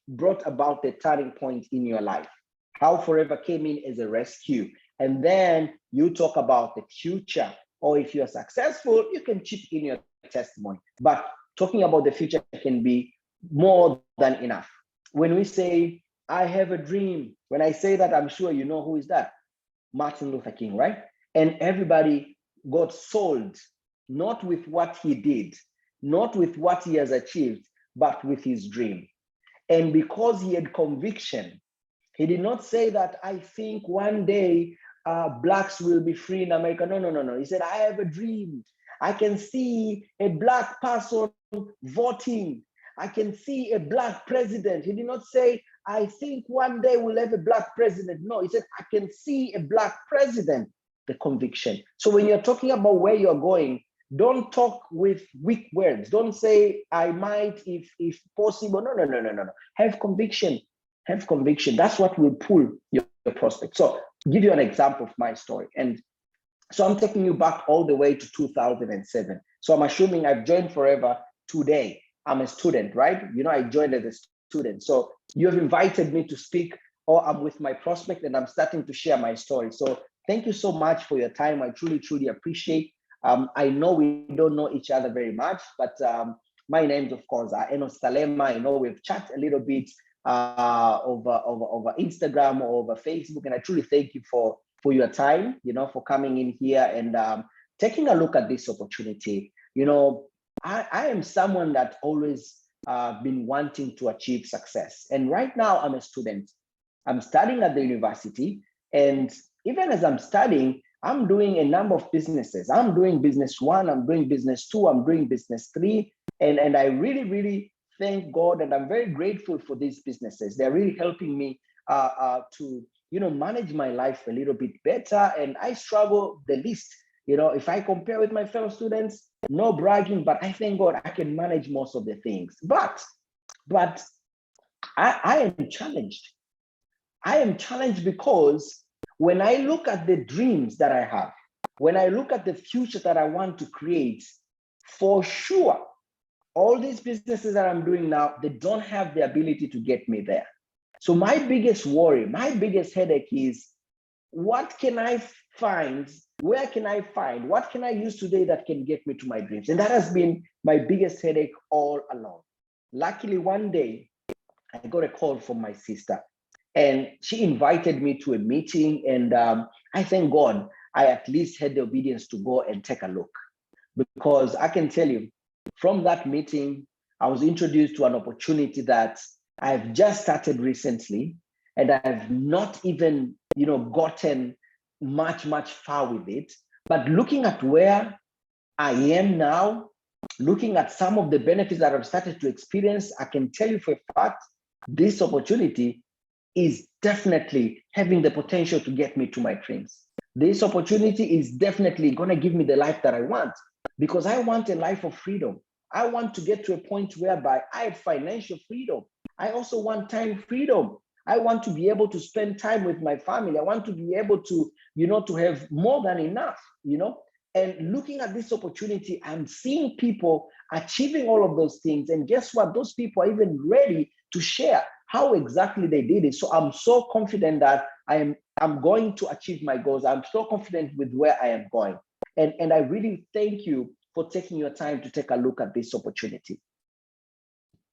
brought about the turning point in your life, how Forever came in as a rescue. And then you talk about the future, or if you're successful, you can chip in your testimony. But talking about the future can be more than enough. When we say, I have a dream, when I say that, I'm sure you know who is that? Martin Luther King, right? And everybody got sold, not with what he did, not with what he has achieved, but with his dream. And because he had conviction, he did not say that, I think one day Blacks will be free in America. No, no, no, no. He said, I have a dream. I can see a Black person voting. I can see a Black president. He did not say, I think one day we'll have a Black president. No, he said, I can see a Black president. The conviction. So when you're talking about where you're going, don't talk with weak words. Don't say, I might, if possible. No, no, no, no, no, no. Have conviction. Have conviction. That's what will pull your prospect. So give you an example of my story. And so I'm taking you back all the way to 2007. So I'm assuming I've joined Forever today. I'm a student, right? You know, I joined as a student. So you have invited me to speak, or I'm with my prospect and I'm starting to share my story. So thank you so much for your time. I truly, truly appreciate. I know we don't know each other very much, but my name's, of course, Enos Salema. I know we've chatted a little bit over Instagram or over Facebook, and I truly thank you for your time, you know, for coming in here and taking a look at this opportunity. You know, I am someone that always been wanting to achieve success, and right now I'm a student. I'm studying at the university, and even as I'm studying, I'm doing a number of businesses. I'm doing business one, I'm doing business two, I'm doing business three, and I really, really thank God, and I'm very grateful for these businesses. They're really helping me to, you know, manage my life a little bit better. And I struggle the least, you know, if I compare with my fellow students, no bragging, but I thank God I can manage most of the things. But I am challenged. I am challenged because when I look at the dreams that I have, when I look at the future that I want to create, for sure, all these businesses that I'm doing now, they don't have the ability to get me there. So my biggest worry, my biggest headache is, what can I find? Where can I find? What can I use today that can get me to my dreams? And that has been my biggest headache all along. Luckily, one day, I got a call from my sister, and she invited me to a meeting. And I thank God I at least had the obedience to go and take a look. Because I can tell you, from that meeting, I was introduced to an opportunity that I've just started recently, and I've not even, you know, gotten much far with it. But looking at where I am now, looking at some of the benefits that I've started to experience, I can tell you for a fact, this opportunity is definitely having the potential to get me to my dreams. This opportunity is definitely going to give me the life that I want, because I want a life of freedom. I want to get to a point whereby I have financial freedom. I also want time freedom. I want to be able to spend time with my family. I want to be able to, you know, to have more than enough, you know. And looking at this opportunity, I'm seeing people achieving all of those things. And guess what? Those people are even ready to share how exactly they did it. So I'm so confident that I'm going to achieve my goals. I'm so confident with where I am going. And I really thank you for taking your time to take a look at this opportunity.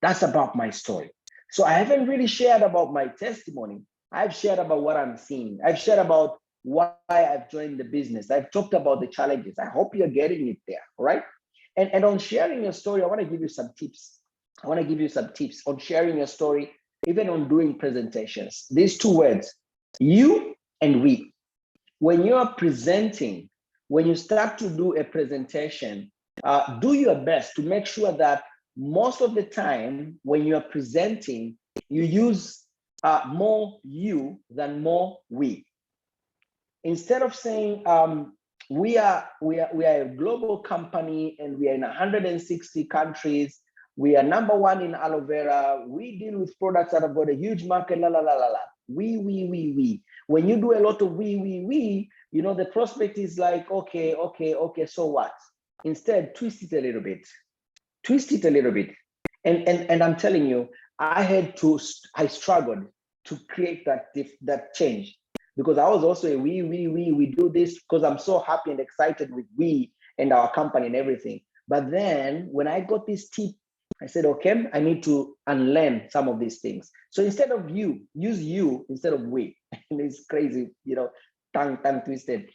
That's about my story. So I haven't really shared about my testimony. I've shared about what I'm seeing. I've shared about why I've joined the business. I've talked about the challenges. I hope you're getting it there, right? And on sharing your story, I want to give you some tips. I want to give you some tips on sharing your story, even on doing presentations. These two words, you and we. When you are presenting, when you start to do a presentation, do your best to make sure that most of the time when you're presenting, you use more you than more we. Instead of saying, we are a global company and we are in 160 countries, we are number one in aloe vera, we deal with products that have got a huge market, la la la la la. We. When you do a lot of we, you know, the prospect is like, okay, so what? Instead, twist it a little bit. And I'm telling you, I struggled to create that change. because I was also a we do this because I'm so happy and excited with we and our company and everything. But then when I got this tip, I said, okay, I need to unlearn some of these things. So instead of you, use you instead of we. And it's crazy, tongue twisted.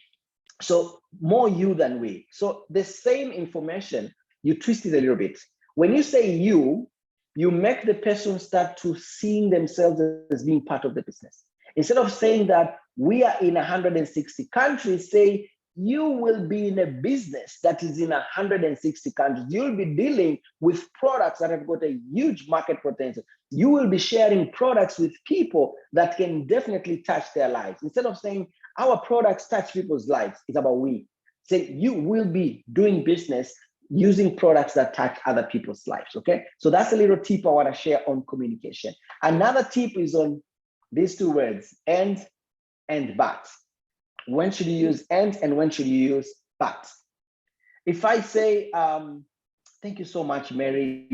So more you than we. So the same information, you twist it a little bit. When you say you make the person start to seeing themselves as being part of the business. Instead of saying that we are in 160 countries, say you will be in a business that is in 160 countries. You'll be dealing with products that have got a huge market potential. You will be sharing products with people that can definitely touch their lives. Instead of saying our products touch people's lives, it's about we. Say you will be doing business using products that touch other people's lives, okay? So that's a little tip I want to share on communication. Another tip is on these two words, and but. When should you use and when should you use but? If I say, thank you so much, Mary,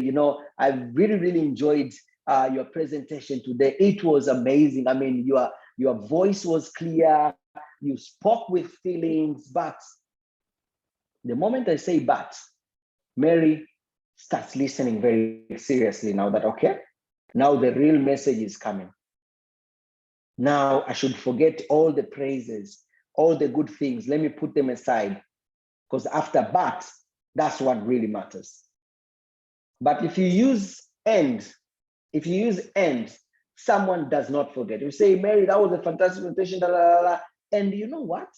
I really enjoyed your presentation today. It was amazing. I mean, your voice was clear, you spoke with feelings, but the moment I say but, Mary starts listening very seriously now that, okay, now the real message is coming. Now I should forget all the praises, all the good things. Let me put them aside, because after but, that's what really matters. But if you use and, someone does not forget. You say, Mary, that was a fantastic presentation, and you know what?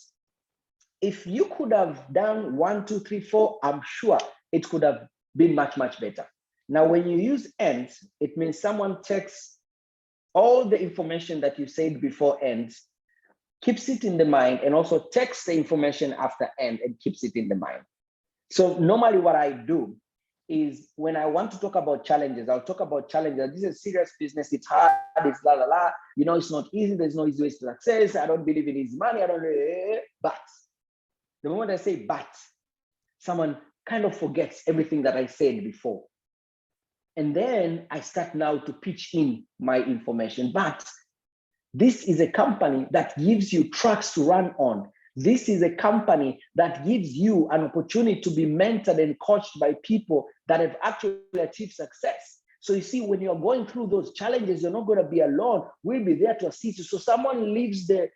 If you could have done 1, 2, 3, 4, I'm sure it could have been much better. Now, when you use and, it means someone takes all the information that you said before and keeps it in the mind, and also takes the information after and keeps it in the mind. So normally what I do is when I want to talk about challenges, I'll talk about challenges. This is a serious business. It's hard. It's la la la. It's not easy. There's no easy ways to success. I don't believe in easy money. But the moment I say but, someone kind of forgets everything that I said before. And then I start now to pitch in my information. But this is a company that gives you trucks to run on. This is a company that gives you an opportunity to be mentored and coached by people that have actually achieved success. So you see, when you're going through those challenges, you're not going to be alone. We'll be there to assist you. So someone leaves the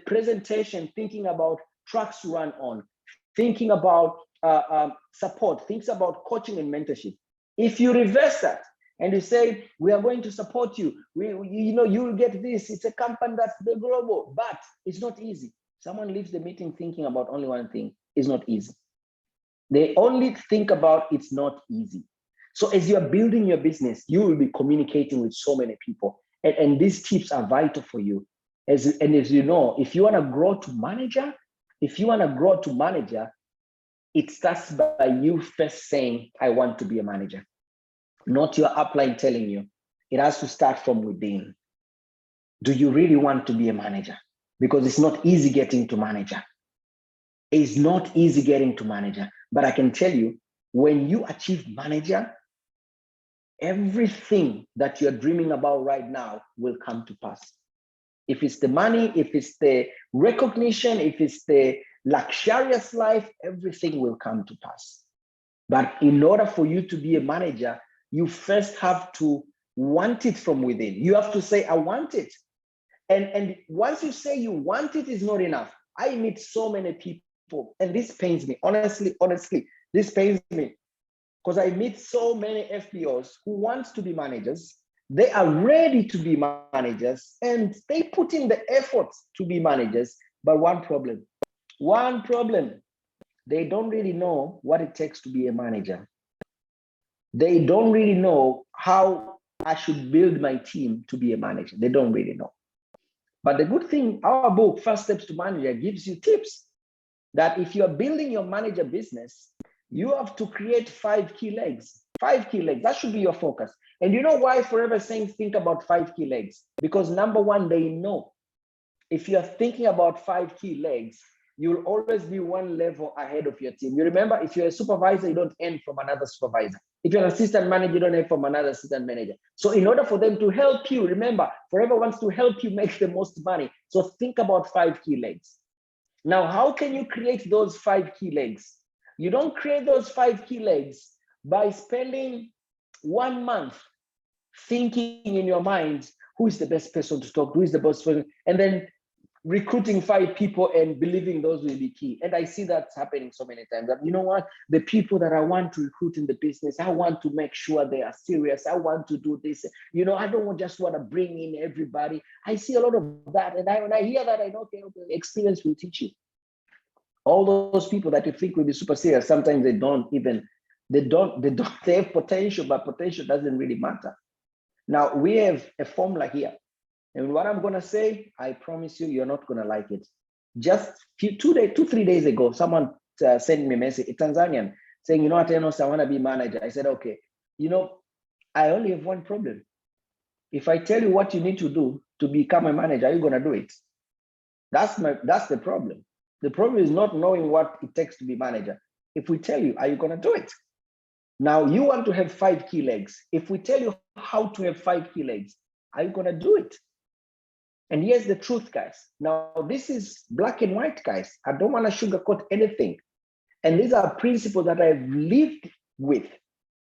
presentation thinking about trucks to run on, thinking about support, thinks about coaching and mentorship. If you reverse that and you say, we are going to support you, you'll get this. It's a company that's the global, but it's not easy. Someone leaves the meeting thinking about only one thing. It's not easy. They only think about it's not easy. So as you're building your business, you will be communicating with so many people. And these tips are vital for you. As you know, if you want to grow to manager, it starts by you first saying, I want to be a manager. Not your upline telling you. It has to start from within. Do you really want to be a manager? Because it's not easy getting to manager. It's not easy getting to manager. But I can tell you, when you achieve manager, everything that you're dreaming about right now will come to pass. If it's the money, if it's the recognition, if it's the luxurious life, everything will come to pass. But in order for you to be a manager, you first have to want it from within. You have to say, I want it. And once you say you want it, is not enough. I meet so many people, and this pains me. Honestly, this pains me. Because I meet so many FBOs who want to be managers. They are ready to be managers, and they put in the effort to be managers. But one problem, they don't really know what it takes to be a manager. They don't really know how I should build my team to be a manager. They don't really know. But the good thing, our book, First Steps to Manager, gives you tips that if you're building your manager business, you have to create 5 key legs. 5 key legs, that should be your focus. And you know why Forever saying think about 5 key legs? Because number one, they know if you're thinking about 5 key legs, you'll always be one level ahead of your team. You remember, if you're a supervisor, you don't earn from another supervisor. If you're an assistant manager, you don't have from another assistant manager. So in order for them to help you, remember, Forever wants to help you make the most money. So think about 5 key legs. Now, how can you create those 5 key legs? You don't create those 5 key legs by spending 1 month thinking in your mind, who is the best person to talk to, who is the best person, and then recruiting 5 people and believing those will be key. And I see that's happening so many times. You know what? The people that I want to recruit in the business, I want to make sure they are serious. I want to do this. You know, I don't just want to bring in everybody. I see a lot of that. And when I hear that, I know, okay, experience will teach you. All those people that you think will be super serious, sometimes they have potential, but potential doesn't really matter. Now we have a formula here. And what I'm going to say, I promise you, you're not going to like it. Just 2-3 days ago, someone sent me a message, a Tanzanian, saying, you know what, Enos, I want to be manager. I said, okay, you know, I only have one problem. If I tell you what you need to do to become a manager, are you going to do it? That's the problem. The problem is not knowing what it takes to be manager. If we tell you, are you going to do it? Now you want to have 5 key legs. If we tell you how to have 5 key legs, are you going to do it? And here's the truth, guys. Now, this is black and white, guys. I don't want to sugarcoat anything. And these are principles that I've lived with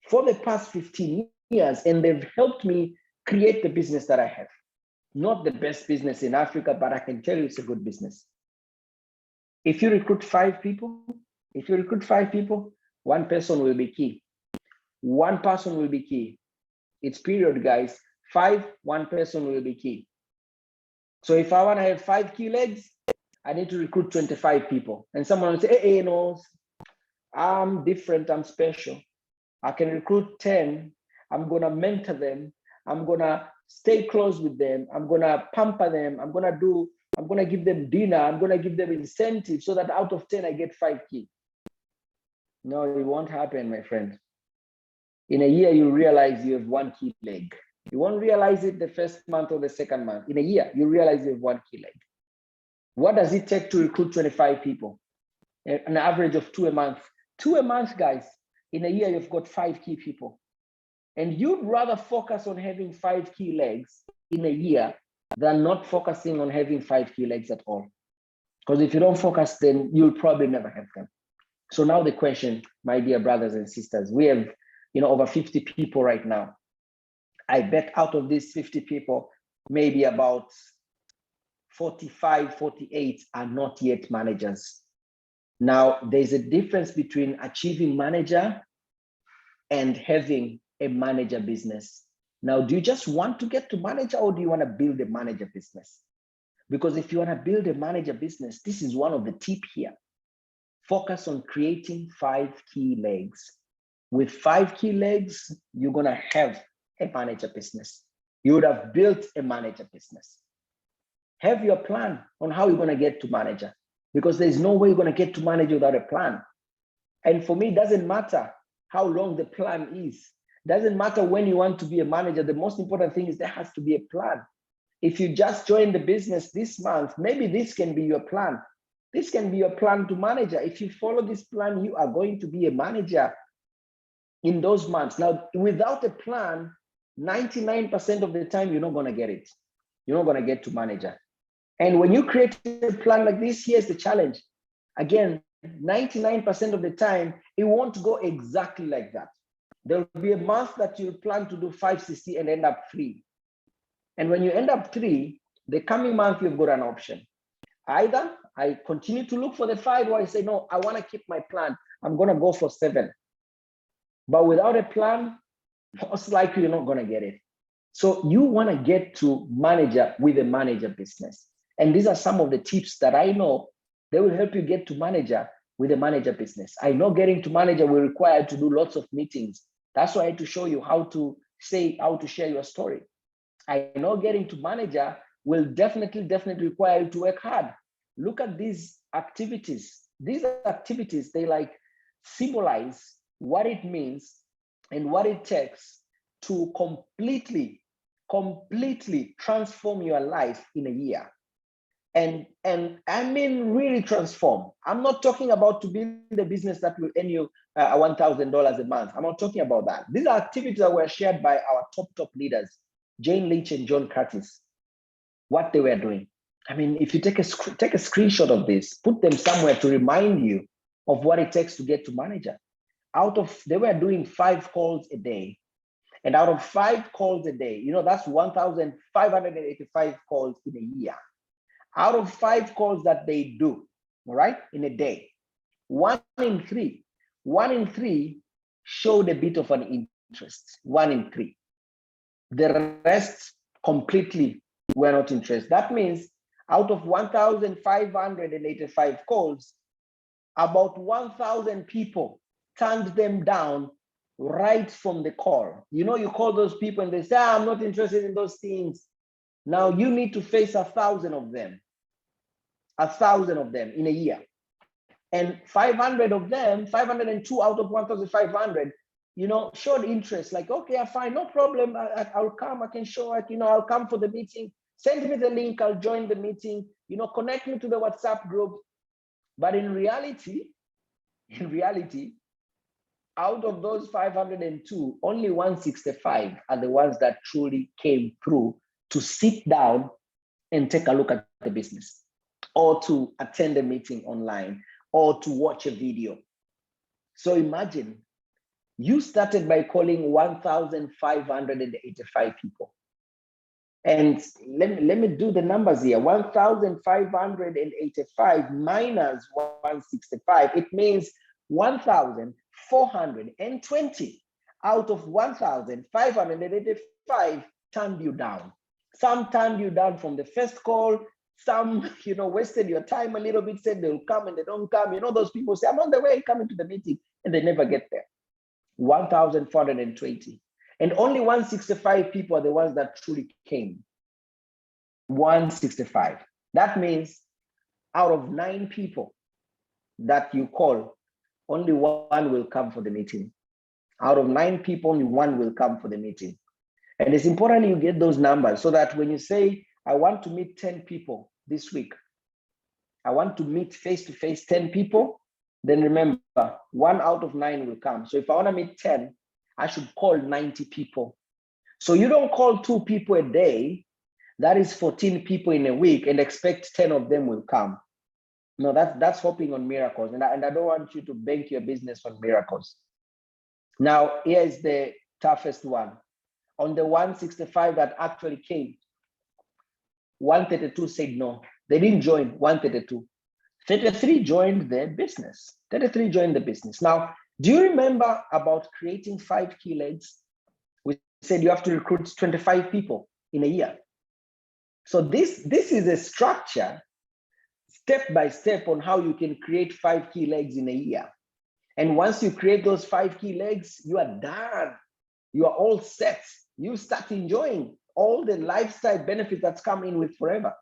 for the past 15 years, and they've helped me create the business that I have. Not the best business in Africa, but I can tell you it's a good business. If you recruit 5 people, one person will be key. One person will be key. It's period, guys. 1 person will be key. So if I want to have 5 key legs, I need to recruit 25 people. And someone will say, hey, no, I'm different, I'm special. I can recruit 10. I'm going to mentor them. I'm going to stay close with them. I'm going to pamper them. I'm going to give them dinner. I'm going to give them incentives so that out of 10, I get 5 key. No, it won't happen, my friend. In a year, you realize you have 1 key leg. You won't realize it the first month or the second month. In a year, you realize you have 1 key leg. What does it take to recruit 25 people? An average of 2 a month. 2 a month, guys. In a year, you've got 5 key people. And you'd rather focus on having 5 key legs in a year than not focusing on having 5 key legs at all. Because if you don't focus, then you'll probably never have them. So now the question, my dear brothers and sisters, we have over 50 people right now. I bet out of these 50 people, maybe about 45, 48 are not yet managers. Now, there's a difference between achieving manager and having a manager business. Now, do you just want to get to manager, or do you want to build a manager business? Because if you want to build a manager business, this is one of the tips here. Focus on creating 5 key legs. With 5 key legs, you're going to have a manager business. You would have built a manager business. Have your plan on how you're going to get to manager, because there's no way you're going to get to manager without a plan. And for me, it doesn't matter how long the plan is. It doesn't matter when you want to be a manager. The most important thing is there has to be a plan. If you just join the business this month, maybe this can be your plan. This can be your plan to manager. If you follow this plan, you are going to be a manager in those months. Now, without a plan, 99% of the time, you're not going to get it. You're not going to get to manager. And when you create a plan like this, here's the challenge. Again, 99% of the time, it won't go exactly like that. There'll be a month that you plan to do 560 and end up 3. And when you end up 3, the coming month, you've got an option. Either I continue to look for the 5, or I say, no, I want to keep my plan. I'm going to go for 7. But without a plan, most likely you're not going to get it. So you want to get to manager with a manager business. And these are some of the tips that I know they will help you get to manager with a manager business. I know getting to manager will require you to do lots of meetings. That's why I had to show you how to share your story. I know getting to manager will definitely require you to work hard. Look at these activities. These activities, they symbolize what it means and what it takes to completely transform your life in a year. And I mean really transform. I'm not talking about to build a business that will earn you $1,000 a month. I'm not talking about that. These are activities that were shared by our top leaders, Jane Lynch and John Curtis, what they were doing. I mean, if you take a screenshot of this, put them somewhere to remind you of what it takes to get to manager. They were doing 5 calls a day. And out of 5 calls a day, that's 1,585 calls in a year. Out of 5 calls that they do, all right, in a day, 1 in 3 showed a bit of an interest. 1 in 3. The rest completely were not interested. That means out of 1,585 calls, about 1,000 people turned them down right from the call. You call those people and they say, I'm not interested in those things. Now you need to face 1,000 of them. 1,000 of them in a year. And 500 of them, 502 out of 1,500, showed interest. Like, okay, fine, no problem. I'll come. I can show it. I'll come for the meeting. Send me the link. I'll join the meeting. Connect me to the WhatsApp group. But in reality, out of those 502, only 165 are the ones that truly came through to sit down and take a look at the business, or to attend a meeting online, or to watch a video. So imagine, you started by calling 1,585 people. And let me do the numbers here. 1,585 minus 165, it means 1,420 out of 1,585 turned you down. Some turned you down from the first call. Some, wasted your time a little bit, said they'll come and they don't come. Those people say, I'm on the way coming to the meeting, and they never get there. 1,420. And only 165 people are the ones that truly came. 165. That means out of 9 people that you call, only 1 will come for the meeting. Out of 9 people, only 1 will come for the meeting. And it's important you get those numbers so that when you say, I want to meet 10 people this week, I want to meet face-to-face 10 people, then remember, 1 out of 9 will come. So if I want to meet 10, I should call 90 people. So you don't call 2 people a day, that is 14 people in a week, and expect 10 of them will come. No, that's hoping on miracles. And I don't want you to bank your business on miracles. Now, here is the toughest one. On the 165 that actually came, 132 said no. They didn't join. 132. 33 joined the business. 33 joined the business. Now, do you remember about creating 5 key legs? We said you have to recruit 25 people in a year. So this is a structure, step by step, on how you can create 5 key legs in a year. And once you create those 5 key legs, you are done. You are all set. You start enjoying all the lifestyle benefits that's come in with Forever.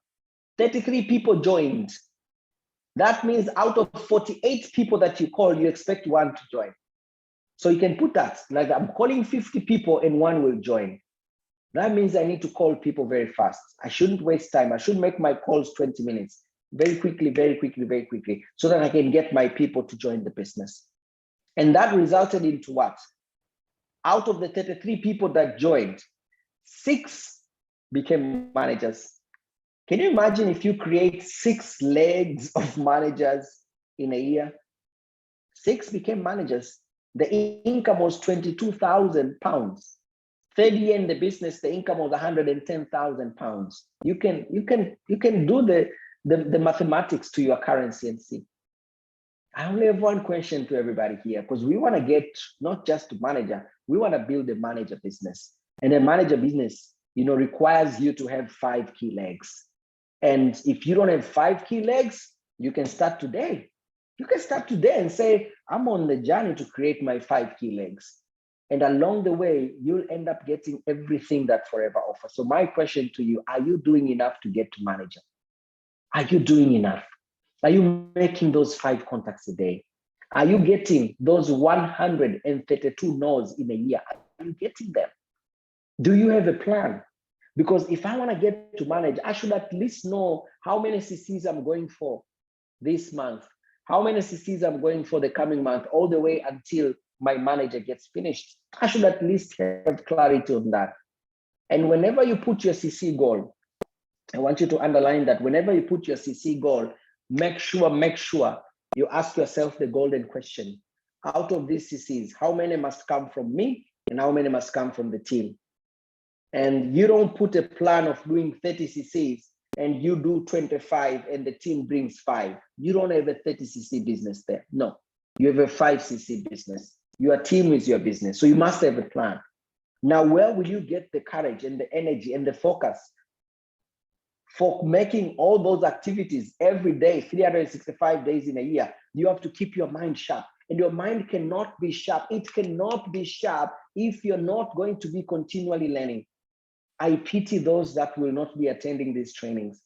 33 people joined. That means out of 48 people that you call, you expect 1 to join. So you can put that, like, I'm calling 50 people and 1 will join. That means I need to call people very fast. I shouldn't waste time. I should make my calls 20 minutes, very quickly, so that I can get my people to join the business. And that resulted into what? Out of the 33 people that joined, 6 became managers. Can you imagine if you create 6 legs of managers in a year? 6 became managers. The income was £22,000. Third year in the business, the income was £110,000. You can do the mathematics to your currency and see. I only have one question to everybody here, because we want to get not just to manager, we want to build a manager business. And a manager business, requires you to have 5 key legs. And if you don't have 5 key legs, you can start today. You can start today and say, I'm on the journey to create my 5 key legs. And along the way, you'll end up getting everything that Forever offers. So my question to you, are you doing enough to get to manager? Are you doing enough? Are you making those 5 contacts a day? Are you getting those 132 no's in a year? Are you getting them? Do you have a plan? Because if I want to get to manage, I should at least know how many CCs I'm going for this month, how many CCs I'm going for the coming month, all the way until my manager gets finished. I should at least have clarity on that. And whenever you put your CC goal, I want you to underline that whenever you put your CC goal, make sure you ask yourself the golden question. Out of these CCs, how many must come from me and how many must come from the team? And you don't put a plan of doing 30 CCs and you do 25 and the team brings 5. You don't have a 30 CC business there. No, you have a 5 CC business. Your team is your business. So you must have a plan. Now, where will you get the courage and the energy and the focus for making all those activities every day, 365 days in a year? You have to keep your mind sharp. And your mind cannot be sharp. It cannot be sharp if you're not going to be continually learning. I pity those that will not be attending these trainings.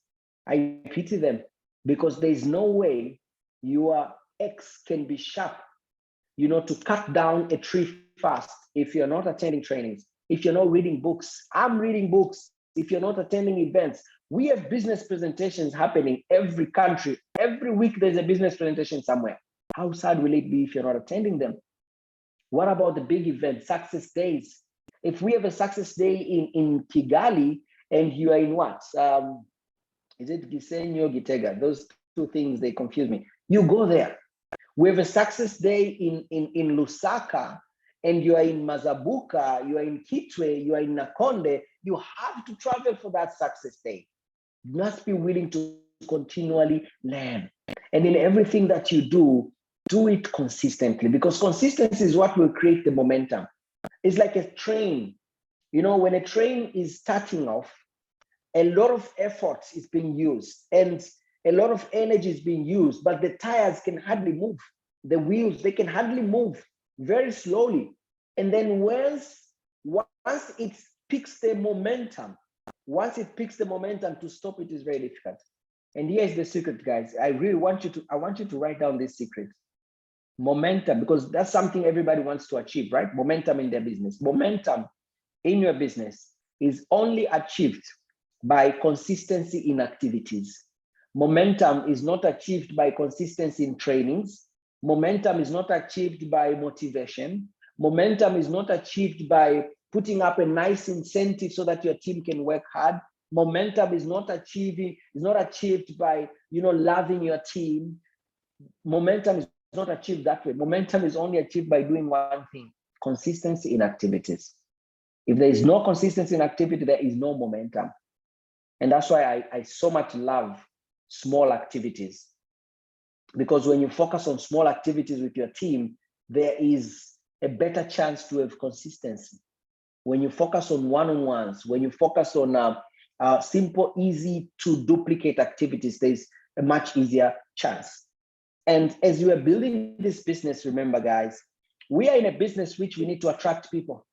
I pity them because there's no way your X can be sharp, to cut down a tree fast if you're not attending trainings, if you're not reading books. I'm reading books. If you're not attending events, we have business presentations happening every country. Every week there's a business presentation somewhere. How sad will it be if you're not attending them? What about the big events, success days? If we have a success day in Kigali and you are in what? Is it Gisenyi or Gitega? Those two things, they confuse me. You go there. We have a success day in Lusaka and you are in Mazabuka, you are in Kitwe, you are in Nakonde. You have to travel for that success day. You must be willing to continually learn. And in everything that you do it consistently, because consistency is what will create the momentum. It's like a train. When a train is starting off, a lot of effort is being used and a lot of energy is being used, but the tires can hardly move. The wheels, they can hardly move, very slowly. And then once it picks the momentum, to stop it is very difficult. And here's the secret, guys. I want you to write down this secret. Momentum, because that's something everybody wants to achieve, right? Momentum in their business. Momentum in your business is only achieved by consistency in activities. Momentum is not achieved by consistency in trainings. Momentum is not achieved by motivation. Momentum is not achieved by putting up a nice incentive so that your team can work hard. Momentum is not achieved by loving your team. Momentum is not achieved that way. Momentum is only achieved by doing one thing: consistency in activities. If there is no consistency in activity, there is no momentum. And that's why I so much love small activities, because when you focus on small activities with your team, there is a better chance to have consistency. When you focus on one-on-ones, when you focus on simple, easy to duplicate activities, there's a much easier chance. And as you are building this business, remember, guys, we are in a business which we need to attract people.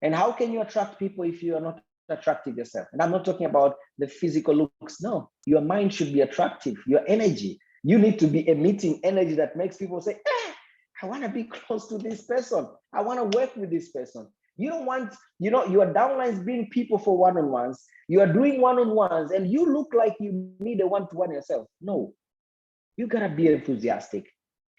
And how can you attract people if you are not attractive yourself? And I'm not talking about the physical looks. No, your mind should be attractive, your energy. You need to be emitting energy that makes people say, I want to be close to this person. I want to work with this person. You don't want, your downlines bring people for one-on-ones. You are doing one-on-ones and you look like you need a one-to-one yourself. No. You gotta be enthusiastic.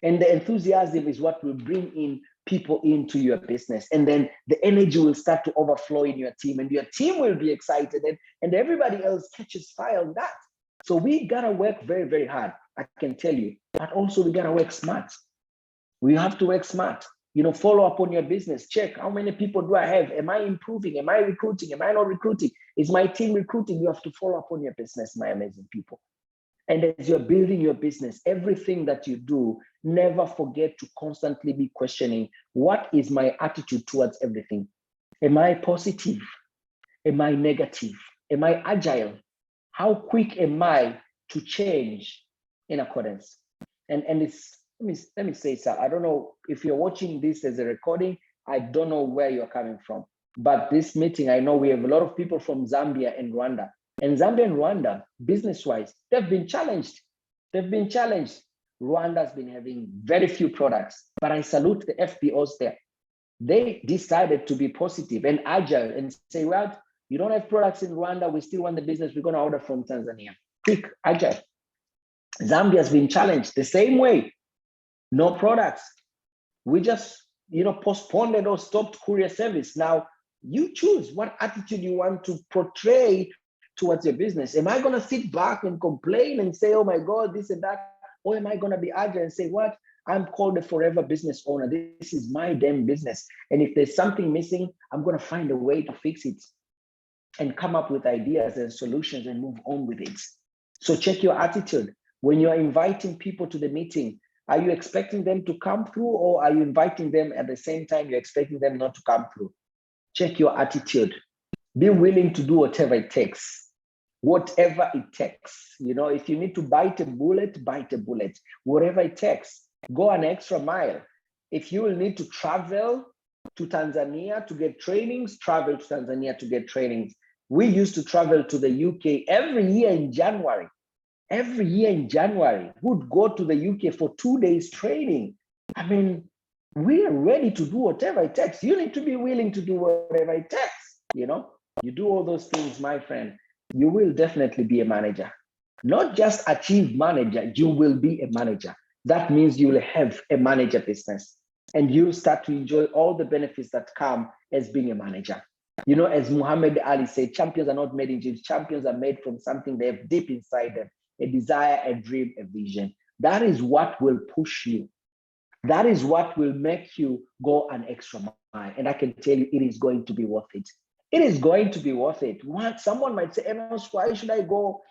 And the enthusiasm is what will bring in people into your business. And then the energy will start to overflow in your team and your team will be excited and everybody else catches fire on that. So we gotta work very, very hard, I can tell you, but also we gotta work smart. We have to work smart. Follow up on your business. Check how many people do I have? Am I improving? Am I recruiting? Am I not recruiting? Is my team recruiting? You have to follow up on your business, my amazing people. And as you're building your business, everything that you do, never forget to constantly be questioning, what is my attitude towards everything? Am I positive? Am I negative? Am I agile? How quick am I to change in accordance? And it's, let me say, sir, I don't know if you're watching this as a recording, I don't know where you're coming from, but this meeting, I know we have a lot of people from Zambia and Rwanda. And Zambia and Rwanda, business-wise, they've been challenged. Rwanda's been having very few products, but I salute the FBOs there. They decided to be positive and agile and say, well, you don't have products in Rwanda, we still want the business, we're going to order from Tanzania. Quick, agile. Zambia's been challenged the same way. no products. We just, postponed or stopped courier service. Now, you choose what attitude you want to portray towards your business. Am I going to sit back and complain and say, oh my God, this and that? Or am I going to be agile and say, what? I'm called a forever business owner. This is my damn business. And if there's something missing, I'm going to find a way to fix it and come up with ideas and solutions and move on with it. So check your attitude. When you're inviting people to the meeting, are you expecting them to come through, or are you inviting them at the same time you're expecting them not to come through? Check your attitude. Be willing to do whatever it takes. Whatever it takes. If you need to bite a bullet, bite a bullet. Whatever it takes. Go an extra mile. If you will need to travel to Tanzania to get trainings, travel to Tanzania to get trainings. We used to travel to the UK every year in January. Every year in January, we'd go to the UK for 2 days training. I mean, we're ready to do whatever it takes. You need to be willing to do whatever it takes. You do all those things, my friend, you will definitely be a manager. Not just achieve manager, you will be a manager. That means you will have a manager business, and you'll start to enjoy all the benefits that come as being a manager. As Muhammad Ali said, champions are not made in gyms. Champions are made from something they have deep inside them, a desire, a dream, a vision. That is what will push you. That is what will make you go an extra mile. And I can tell you, it is going to be worth it. It is going to be worth it. Someone might say, Enos, why should I go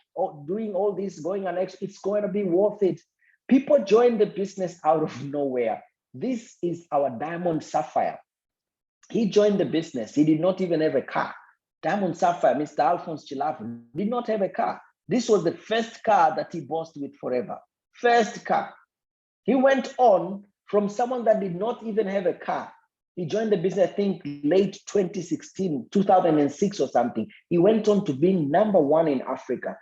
doing all this, going an extra? It's going to be worth it. People join the business out of nowhere. This is our Diamond Sapphire. He joined the business. He did not even have a car. Diamond Sapphire, Mr. Alphonse Chilavu, did not have a car. This was the first car that he bossed with forever. First car. He went on from someone that did not even have a car. He joined the business, I think, late 2016, 2006 or something. He went on to being number one in Africa.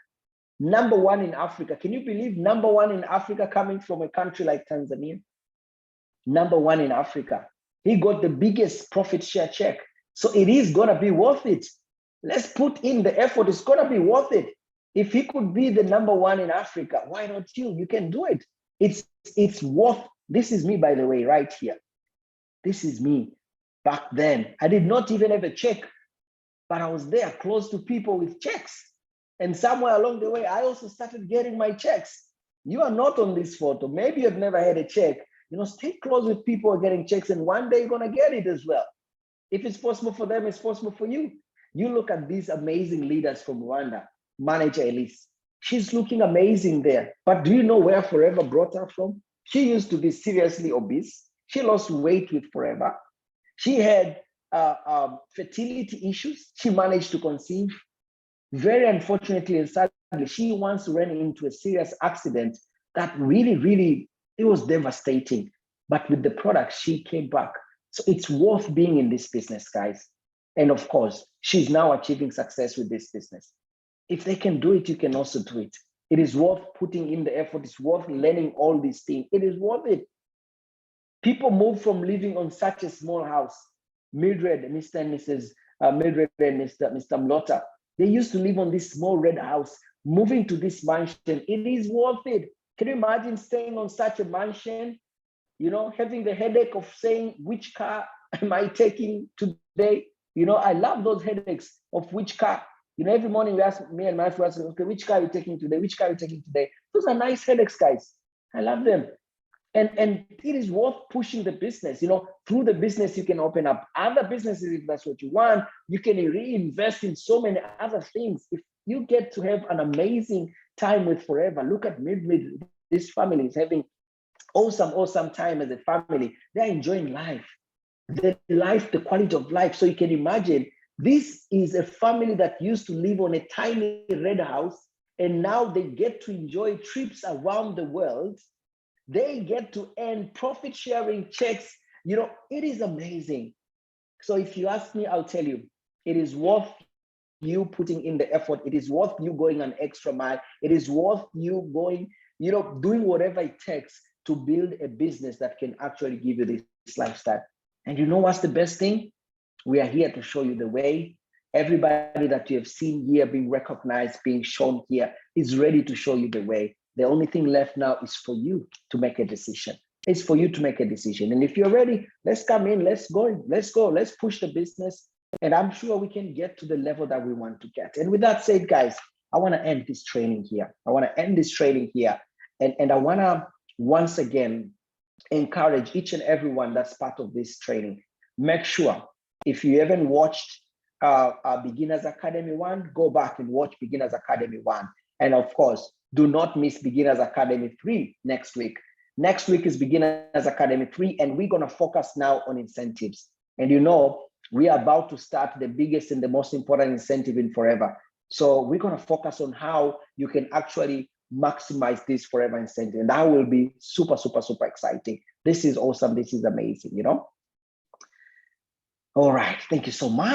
Number one in Africa. Can you believe number one in Africa coming from a country like Tanzania? Number one in Africa. He got the biggest profit share check. So it is going to be worth it. Let's put in the effort. It's going to be worth it. If he could be the number one in Africa, why not you? You can do it. It's worth. This is me, by the way, right here. This is me back then. I did not even have a check, but I was there close to people with checks. And somewhere along the way, I also started getting my checks. You are not on this photo. Maybe you've never had a check. Stay close with people who are getting checks, and one day you're going to get it as well. If it's possible for them, it's possible for you. You look at these amazing leaders from Rwanda, Manager Elise. She's looking amazing there. But do you know where Forever brought her from? She used to be seriously obese. She lost weight with Forever. She had fertility issues. She managed to conceive. Very unfortunately and sadly, she once ran into a serious accident that really, it was devastating. But with the product, she came back. So it's worth being in this business, guys. And of course, she's now achieving success with this business. If they can do it, you can also do it. It is worth putting in the effort. It's worth learning all these things. It is worth it. People move from living on such a small house. Mildred, Mr. and Mrs. Mildred and Mr. Mlota, they used to live on this small red house, moving to this mansion. It is worth it. Can you imagine staying on such a mansion, having the headache of saying, which car am I taking today? I love those headaches of which car. Every morning we ask, me and my wife, okay, which car are you taking today? Which car are you taking today? Those are nice headaches, guys. I love them. And it is worth pushing the business. Through the business, you can open up other businesses if that's what you want. You can reinvest in so many other things. If you get to have an amazing time with Forever, look at Mildred. This family is having awesome time as a family. They're enjoying life, the quality of life. So you can imagine, this is a family that used to live on a tiny red house, and now they get to enjoy trips around the world. They get to earn profit sharing checks. It is amazing. So if you ask me, I'll tell you, it is worth you putting in the effort. It is worth you going an extra mile. It is worth you going, doing whatever it takes to build a business that can actually give you this lifestyle. And you know what's the best thing? We are here to show you the way. Everybody that you have seen here being recognized, being shown here, is ready to show you the way. The only thing left now is for you to make a decision. It's for you to make a decision. And if you're ready, let's come in, let's go, let's push the business. And I'm sure we can get to the level that we want to get. And with that said, guys, I want to end this training here. And I want to once again encourage each and everyone that's part of this training. Make sure if you haven't watched Beginners Academy 1, go back and watch Beginners Academy 1. And of course, do not miss Beginners Academy 3 next week. Next week is Beginners Academy 3, and we're going to focus now on incentives. And you know, we are about to start the biggest and the most important incentive in Forever. So we're going to focus on how you can actually maximize this Forever incentive. And that will be super, super, super exciting. This is awesome. This is amazing, you know? All right. Thank you so much.